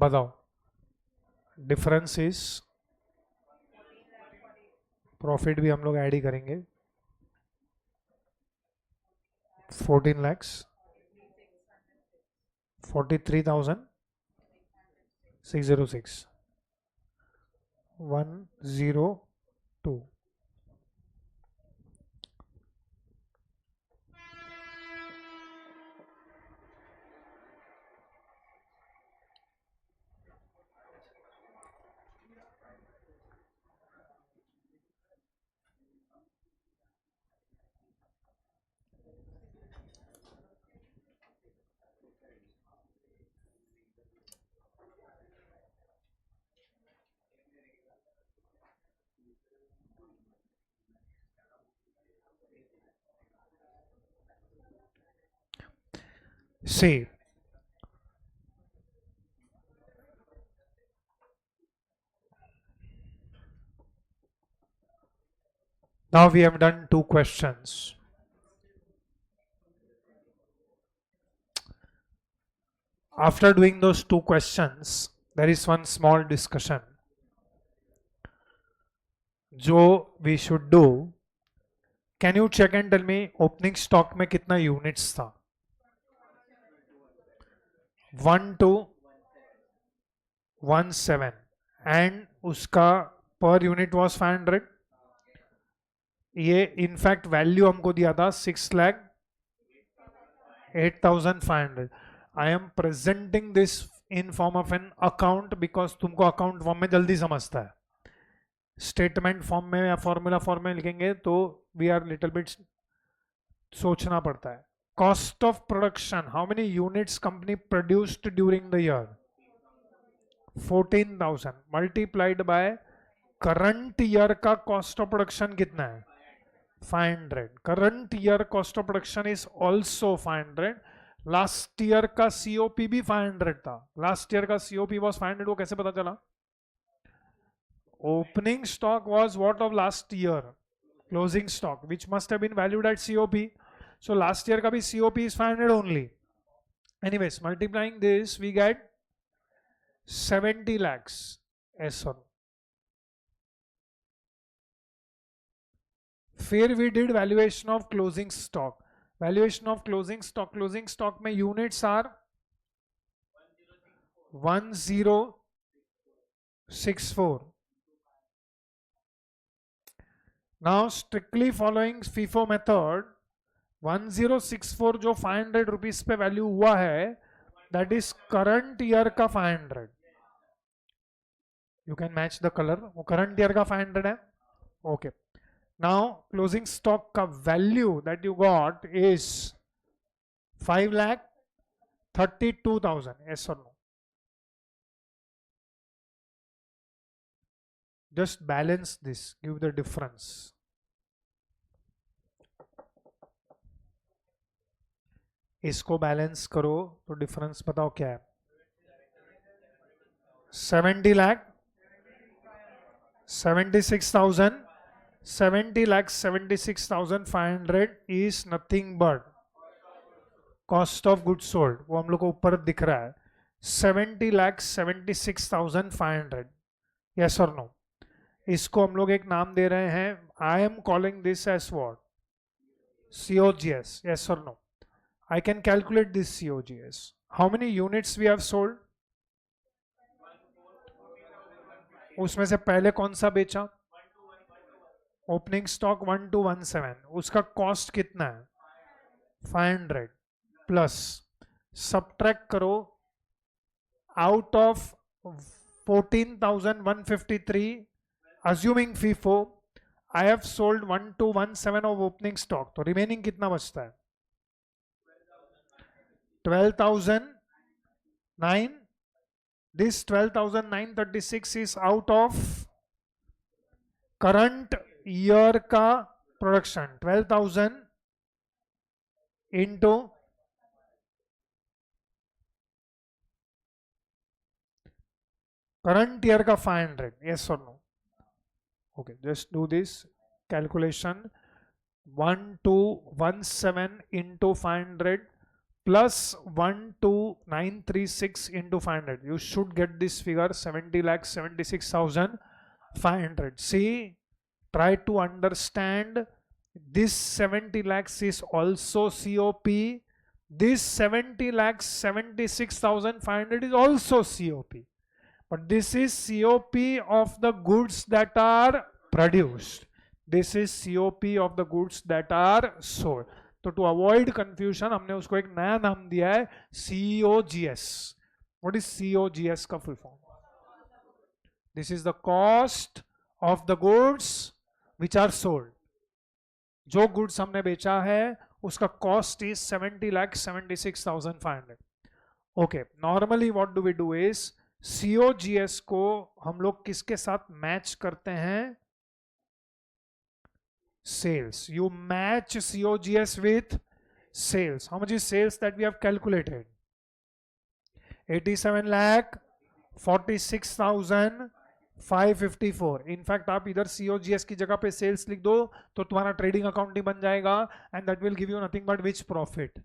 बताओ डिफरेंस इज, प्रॉफिट भी हम लोग ऐड ही करेंगे, 14 lakhs 43,606 102। See, now we have done two questions. After doing those two questions, there is one small discussion. जो we should do. Can you check and tell me opening stock में कितना units था? 1217 and उसका per unit was 500. ये in fact value हमको दिया था 6,08,500. I am presenting this in form of an account because तुमको अकाउंट फॉर्म में जल्दी समझता है. स्टेटमेंट फॉर्म में या फॉर्मूला फॉर्म में लिखेंगे तो वी आर लिटिल बिट सोचना पड़ता है. Cost of production, how many units company produced during the year? 14,000 multiplied by current year का कॉस्ट ऑफ प्रोडक्शन कितना है? 500. Current year cost of production is also 500. Last year का COP भी 500 था. Last year का सीओपी वाज 500. वो कैसे पता चला? Opening stock was what of last year? Closing stock which must have been valued at COP. So last year का भी COP is 500 only. Anyways multiplying this we get 70 lakhs. Yes or no? फिर we did valuation of closing stock. Valuation of closing stock, closing stock में units are 1064. Now strictly following FIFO method 1064 जो 500 rupees पे value हुआ है that is current year का 500. You can match the colour. वो current year का 500 है. Okay. Now closing stock का value that you got is 5,32,000. Yes or no? Just balance this, give the difference. इसको balance करो तो डिफरेंस बताओ क्या है? 70 lakh 76,000. 70,76,500 is nothing but cost of goods sold. वो हम लोग को ऊपर दिख रहा है 70,76,500. yes or no? इसको हम लोग एक नाम दे रहे हैं. I am calling this as what? COGS. yes or no? I can calculate this COGS. How many units we have sold? उसमें से पहले कौन सा बेचा? Opening stock 1217. उसका कॉस्ट कितना है? 500 प्लस सबट्रैक्ट करो out of 14,153 assuming FIFO. I have sold 1217 of opening stock. तो रिमेनिंग कितना बचता है? 12,009 This 12,936 is out of current year का प्रोडक्शन 12,000 इंटू करंट ईयर का 500. yes or no? okay, just do this calculation. 1217 into 500 plus 12936 into 500. You should get this figure 70,76,500. See, try to understand. This 70 lakhs is also COP. This 70 lakhs 76,500 is also COP. But this is COP of the goods that are produced. This is COP of the goods that are sold. तो to avoid confusion हमने उसको एक नया नाम दिया है COGS. What is COGS का full form? This is the cost of the goods which are sold. जो goods हमने बेचा है उसका cost is 70,76,500. Okay, normally what do we do is COGS को हम लोग किसके साथ मैच करते हैं? Sales. You match COGS with sales. How much is sales that we have calculated? 87 lakh 46,554. In fact, आप इधर COGS की जगह पे sales लिख दो तो तुम्हारा trading account ही बन जाएगा, and that will give you nothing but which profit?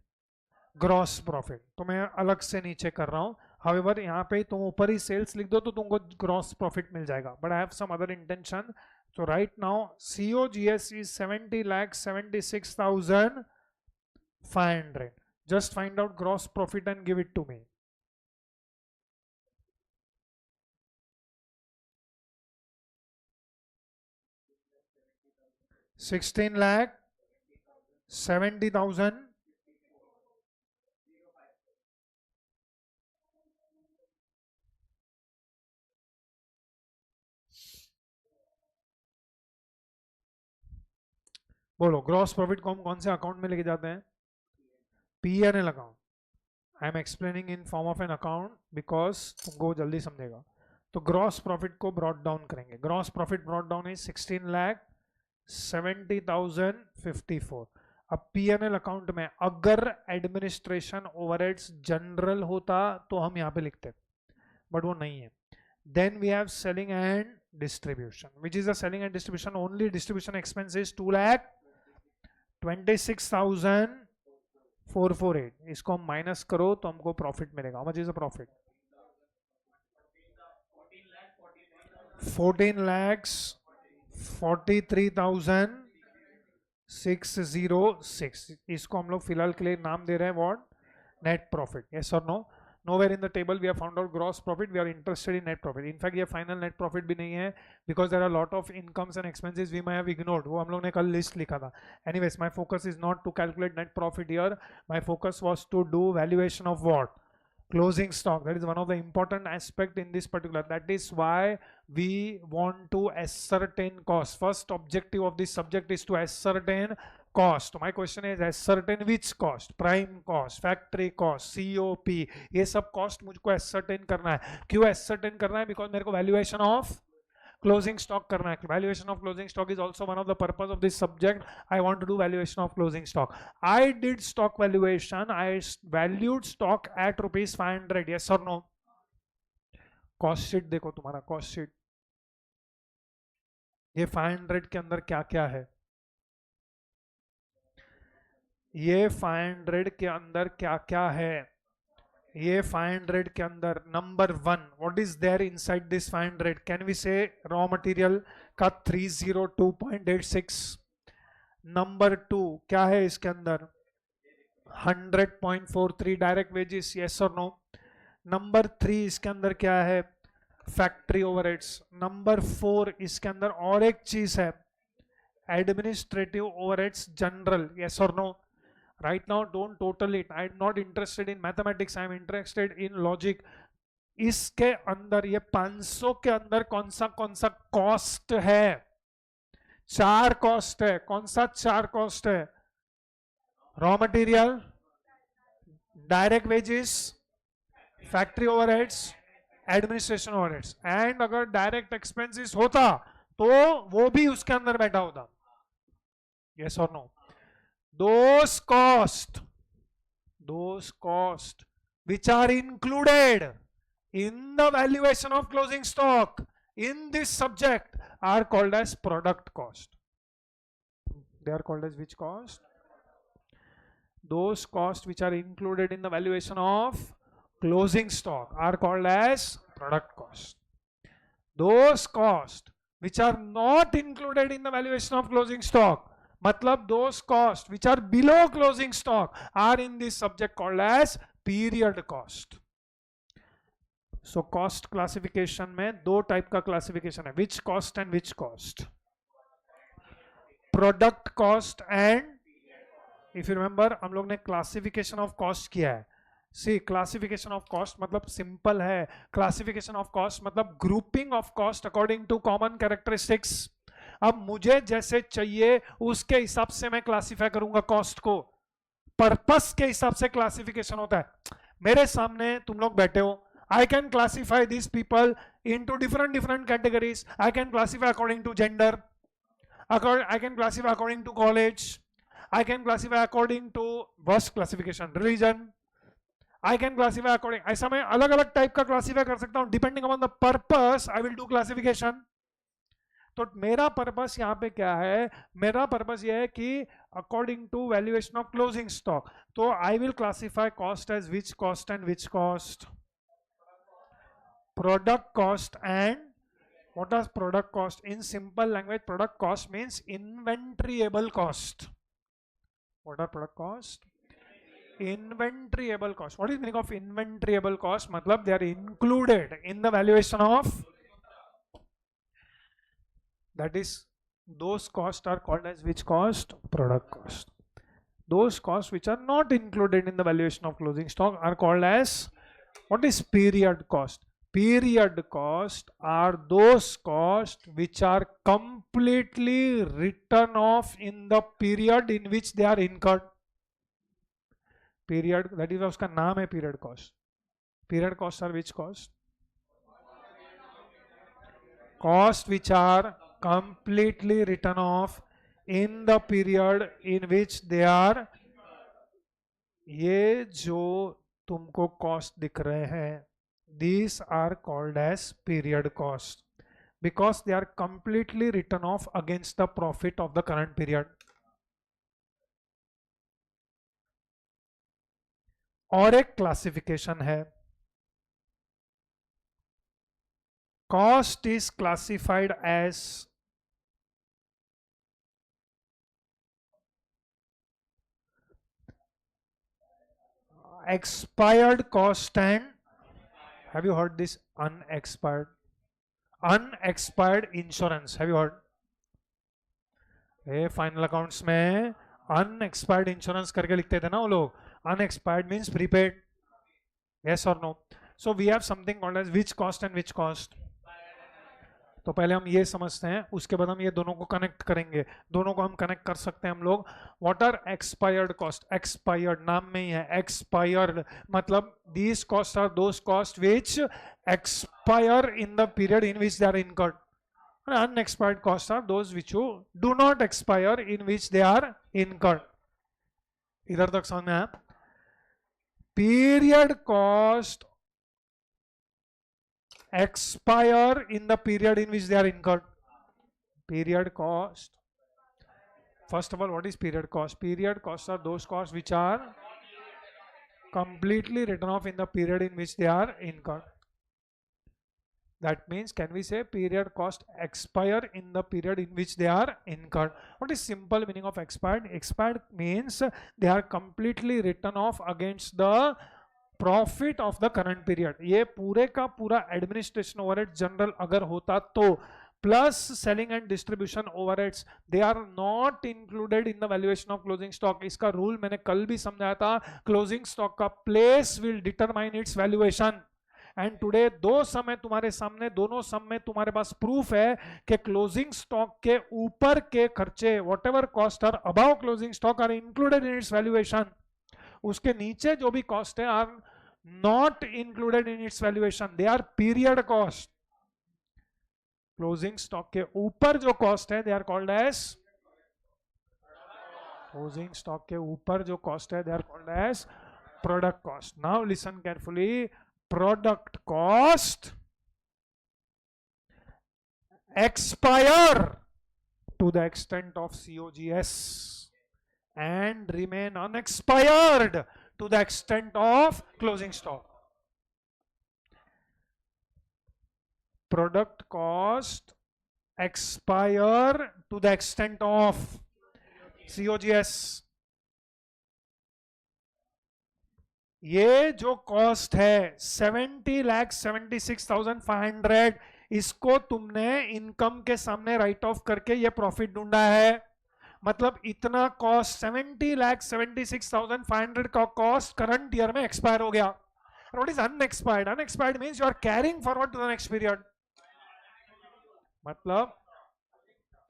Gross profit. तो मैं अलग से नीचे कर रहा हूँ. However, यहाँ पे तुम ऊपर ही sales लिख दो तो तुमको gross profit मिल जाएगा. But I have some other intention. So right now COGS is 70,76,500. Just find out gross profit and give it to me. $16,70,000. बोलो ग्रॉस प्रॉफिट को हम कौन से अकाउंट में लेके जाते हैं? P&L account. I am explaining in form of an account because तुमको जल्दी समझेगा. तो ग्रॉस प्रॉफिट को ब्रॉट डाउन करेंगे. ग्रॉस प्रॉफिट ब्रॉट डाउन है 16,70,054. अब P&L अकाउंट में अगर एडमिनिस्ट्रेशन ओवरहेड्स जनरल होता तो हम यहाँ पे लिखते, बट वो नहीं है. Then we have selling and distribution. Which is the selling and distribution? Only distribution expense is 2,26,448. इसको हम माइनस करो तो हमको प्रॉफिट मिलेगा. How much is the profit? 14,43,606. इसको हम लोग फिलहाल के लिए नाम दे रहे हैं व्हाट? Net profit. यस और no? Nowhere in the table we have found out gross profit. We are interested in net profit. In fact, ये final net profit भी नहीं है because there are a lot of incomes and expenses we may have ignored. वो हम लोग ने कल list लिखा था. Anyways, my focus is not to calculate net profit here. My focus was to do valuation of what? Closing stock. That is one of the important aspect in this particular. That is why we want to ascertain cost. First objective of this subject is to ascertain cost. My question is ascertain which cost? Prime cost, factory cost, COP. ये सब cost मुझको ascertain करना है. क्यों ascertain करना है? Because मेरे को valuation of closing stock करना है. Valuation of closing stock is also one of the purpose of this subject. I want to do valuation of closing stock. I did stock valuation. I valued stock at rupees 500. Yes or no? Cost sheet देखो तुम्हारा cost sheet. ये 500 के अंदर क्या क्या है? ये 500 के अंदर क्या क्या है? ये 500 के अंदर number 1 what is there inside this 500? Can we say raw material का 302.86. नंबर 2 क्या है इसके अंदर? 100.43 डायरेक्ट वेजेस. यस और नो? नंबर 3 इसके अंदर क्या है? Factory overheads. नंबर 4 इसके अंदर और एक चीज है एडमिनिस्ट्रेटिव ओवरहेड्स जनरल. यस और no? Right now don't total it. I'm not interested in mathematics. I'm interested in logic. इसके अंदर ये 500 के अंदर कौन सा कॉस्ट है? 4 कॉस्ट है. कौन सा 4 कॉस्ट है? Raw material, direct wages, factory overheads administration overheads, and अगर डायरेक्ट एक्सपेंसेस होता तो वो भी उसके अंदर बैठा होता. यस और no? those cost which are included in the valuation of closing stock in this subject are called as product cost. They are called as which cost? Those costs which are included in the valuation of closing stock are called as product cost. Those costs which are not included in the valuation of closing stock, मतलब those costs which are below closing stock, are in this subject called as period cost. So cost classification में दो type का classification है. Which cost and which cost? Product cost and, if you remember, हम लोग ने classification of cost किया है. See, classification of cost मतलब simple है. Classification of cost मतलब grouping of cost according to common characteristics. अब मुझे जैसे चाहिए उसके हिसाब से मैं क्लासिफाई करूंगा कॉस्ट को. पर्पस के हिसाब से क्लासिफिकेशन होता है. मेरे सामने तुम लोग बैठे हो, I can classify these people into different categories. I can classify according to gender. I can classify according to college. I can classify according to worst classification, religion. I can classify according, ऐसा मैं अलग अलग type का classify कर सकता हूं. Depending upon the purpose I will do classification. तो मेरा पर्पस यहाँ पे क्या है? मेरा पर्पस ये है कि according to valuation of closing stock, तो I will classify cost as which cost and which cost? Product cost. And what does product cost? In simple language, product cost means inventoryable cost. What are product cost? Inventoryable cost. What is the meaning of inventoryable cost? मतलब they are included in the valuation of, that is, those costs are called as which cost? Product cost. Those costs which are not included in the valuation of closing stock are called as, what is period cost? Period cost are those costs which are completely written off in the period in which they are incurred. Period, that is उसका नाम है period cost. Period costs are which cost? Costs which are completely written off in the period in which they are. ये जो तुमको cost दिख रहे हैं, these are called as period cost because they are completely written off against the profit of the current period. और एक classification है, cost is classified as expired cost and, have you heard this? Unexpired insurance. Have you heard? Final accounts में unexpired insurance करके लिखते थे ना वो लोग. Unexpired means prepaid. यस और no? So we have something called as which cost and which cost. तो पहले हम ये समझते हैं, उसके बाद हम ये दोनों को कनेक्ट करेंगे. दोनों को हम कनेक्ट कर सकते हैं हम लोग. What are expired cost? Expired नाम में ही है, एक्सपायर्ड मतलब these cost are those cost which expire in the period in which they are incurred. Unexpired costs are those which do not expire in which they are incurred. इधर तक समझ में आया? Period cost expire in the period in which they are incurred. Period cost. First of all, what is period cost? Period costs are those costs which are completely written off in the period in which they are incurred. That means, can we say period cost expire in the period in which they are incurred? What is simple meaning of expired? Expired means they are completely written off against the profit of the current period. ये पूरे का पूरा administration overhead general अगर होता तो plus selling and distribution overheads, they are not included in the valuation of closing stock. इसका rule मैंने कल भी समझाया था. क्लोजिंग स्टॉक का place will determine its valuation. And today दो सम है तुम्हारे सामने, दोनों सम में तुम्हारे पास प्रूफ है कि क्लोजिंग स्टॉक के ऊपर के खर्चे, whatever cost are above closing stock are included in its valuation. उसके नीचे जो भी कॉस्ट है are not included in its valuation, they are period cost. Closing stock के ऊपर जो कॉस्ट है, they are called as closing stock के ऊपर जो कॉस्ट है, they are called as product cost. Now listen carefully. Product cost expire to the extent of COGS and remain unexpired to the extent of closing stock. Product cost expire to the extent of COGS. ये जो cost है 70,76,500, इसको तुमने income के सामने right of करके ये profit ढूंढा है. मतलब इतना कॉस्ट 70,76,500 का कॉस्ट करंट ईयर में एक्सपायर हो गया. What is unexpired? Unexpired means you are carrying forward to the next period. मतलब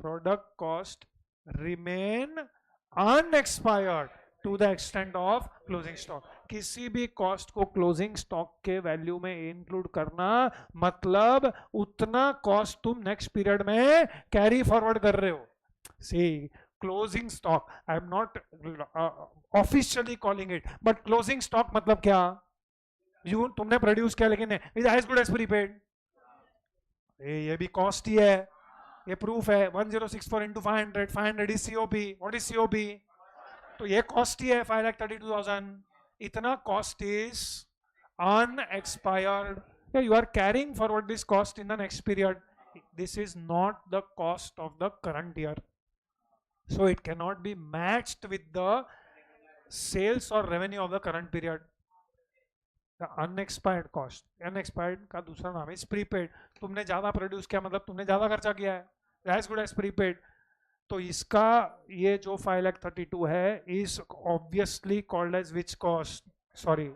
product cost remain unexpired to the extent of closing stock. किसी भी कॉस्ट को क्लोजिंग स्टॉक के value में include करना मतलब उतना कॉस्ट तुम नेक्स्ट पीरियड में कैरी फॉरवर्ड कर रहे हो. See closing stock, I am not officially calling it, but closing stock मतलब क्या? तुमने प्रोड्यूस किया लेकिन is as good as prepaid. ये भी कॉस्ट ही है, ये प्रूफ है. 1064 into 500, 500 is COP. What is COP? तो ये कॉस्ट ही है 5,32,000. इतना cost is unexpired. You are carrying forward this cost in the next period. This is not the cost of the current year, so it cannot be matched with the sales or revenue of the current period. The unexpired cost, unexpired का दूसरा नाम है prepaid. तुमने ज्यादा produce किया मतलब तुमने ज्यादा खर्चा किया है, as good as prepaid. तो इसका ये जो 5,32,000 है is obviously called as which cost? Sorry,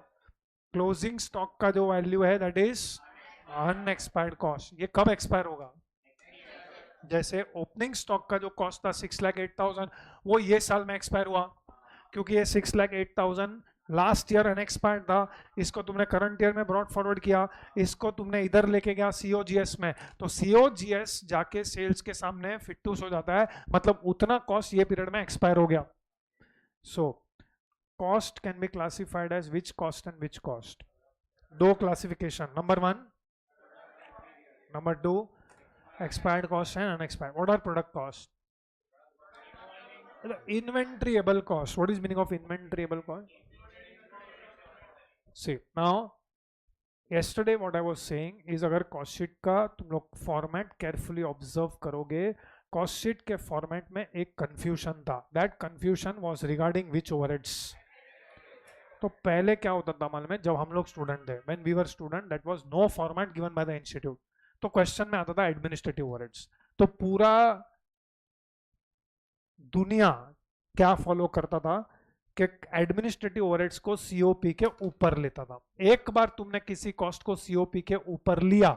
closing stock का जो वैल्यू है दैट इज अनएक्सपायर्ड कॉस्ट. ये कब एक्सपायर होगा? जैसे ओपनिंग स्टॉक का जो कॉस्ट था 6,08,000, वो ये साल में एक्सपायर हुआ क्योंकि ये 6,08,000 लास्ट ईयर अनएक्सपायर्ड था. इसको तुमने करंट ईयर में ब्रॉड फॉरवर्ड किया, इसको तुमने इधर लेके गया COGS में, तो COGS जाके सेल्स के सामने फिटूस हो जाता है. मतलब उतना कॉस्ट ये पीरियड में एक्सपायर हो गया. So cost can be classified as which cost and which cost. दो classification, number 1, number 2, expired cost and unexpired. What are product cost? Inventoryable cost. What is meaning of inventoryable cost? See, now yesterday what I was saying is अगर cost sheet का तुम लोग format carefully observe करोगे, cost sheet के format में एक confusion था. That confusion was regarding which overheads. तो पहले क्या होता था मालूम है? जब हम लोग स्टूडेंट थे, when we were student, that was no format given by the institute. तो क्वेश्चन में आता था एडमिनिस्ट्रेटिव ओवरहेड्स. तो पूरा दुनिया क्या फॉलो करता था कि एडमिनिस्ट्रेटिव ओवरहेड्स को COP के ऊपर लेता था. एक बार तुमने किसी कॉस्ट को COP के ऊपर लिया,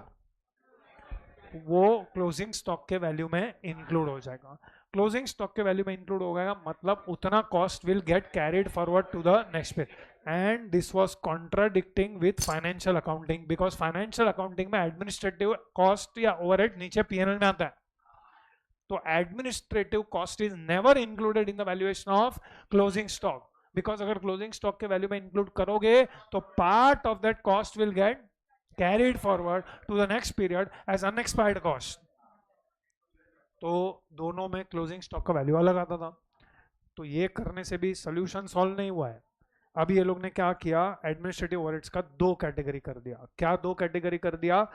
वो क्लोजिंग स्टॉक के वैल्यू में इंक्लूड हो जाएगा. क्लोजिंग स्टॉक के वैल्यू में इंक्लूड हो गया मतलब उतना cost will get carried forward to the next period. And this was contradicting with financial accounting, because financial accounting में एडमिनिस्ट्रेटिव कॉस्ट या ओवरहेड नीचे P&L में आता है. तो administrative cost is never included in the valuation of closing stock, because अगर closing stock के value में इंक्लूड करोगे तो part of that cost will get carried forward to the next period as unexpired cost. तो दोनों में closing stock का value अलग आता था. तो ये करने से भी सोल्यूशन सॉल्व नहीं हुआ है. अब ये लोग ने क्या किया, एडमिनिस्ट्रेटिव ओवरहेड्स का दो कैटेगरी कर दिया. क्या दो कैटेगरी कर दिया?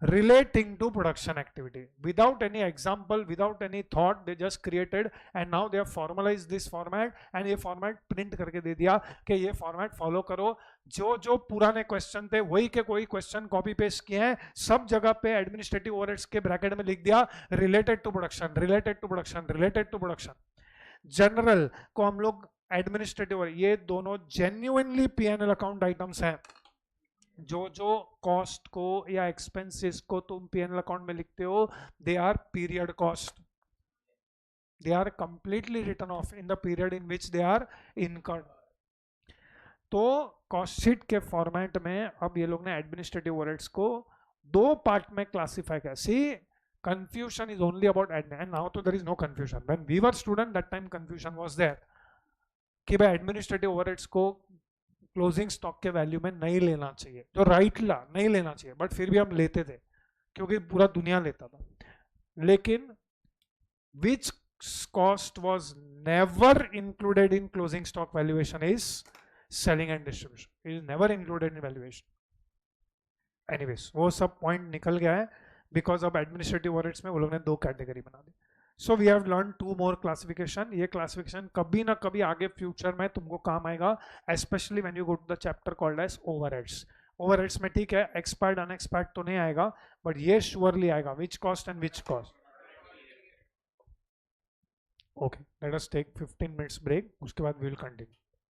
relating to production activity. Without any example, without any thought, they just created and now they have formalized this format and ये format print करके दे दिया कि ये format follow करो. जो जो पुराने क्वेश्चन थे वही के कोई क्वेश्चन कॉपी पेस्ट किए हैं, सब जगह पे एडमिनिस्ट्रेटिव ओवरहेड्स के ब्रैकेट में लिख दिया related to production, related to production, related to production. General को हम लोग एडमिनिस्ट्रेटिव, ये दोनों जेन्युइनली P&L अकाउंट आइटम्स हैं. जो जो कॉस्ट को या एक्सपेंसेस को तुम P&L अकाउंट में लिखते हो, they are period cost. They are completely written off in the period in which they are incurred. तो कॉस्ट शीट के फॉर्मेट में अब ये लोग ने एडमिनिस्ट्रेटिव ओवरहेड्स को दो पार्ट में क्लासिफाई किया. सी confusion is only about admin and now तो there is no confusion. When we were student that time confusion was there कि भाई एडमिनिस्ट्रेटिव ओवरहेड्स को क्लोजिंग स्टॉक के वैल्यू में नहीं लेना चाहिए, जो राइट ला नहीं लेना चाहिए, बट फिर भी हम लेते थे क्योंकि पूरा दुनिया लेता था. लेकिन which cost was never included in closing stock valuation is selling and distribution. It is never included in valuation. Anyways, वो सब पॉइंट निकल गया है बिकॉज अब एडमिनिस्ट्रेटिव ओवरहेड्स में वो लोग ने दो कैटेगरी बना दी. So we have learn two more classification. ये क्लासिफिकेशन कभी ना कभी आगे फ्यूचर में तुमको काम आएगा, specially when you go to the chapter called as overheads. Overheads में ठीक है एक्सपायर्ड अनएक्सपायर्ड तो नहीं आएगा, बट ये श्योरली आएगा which cost and which cost. Okay, let us take 15 minutes break, उसके बाद वी विल कंटिन्यू.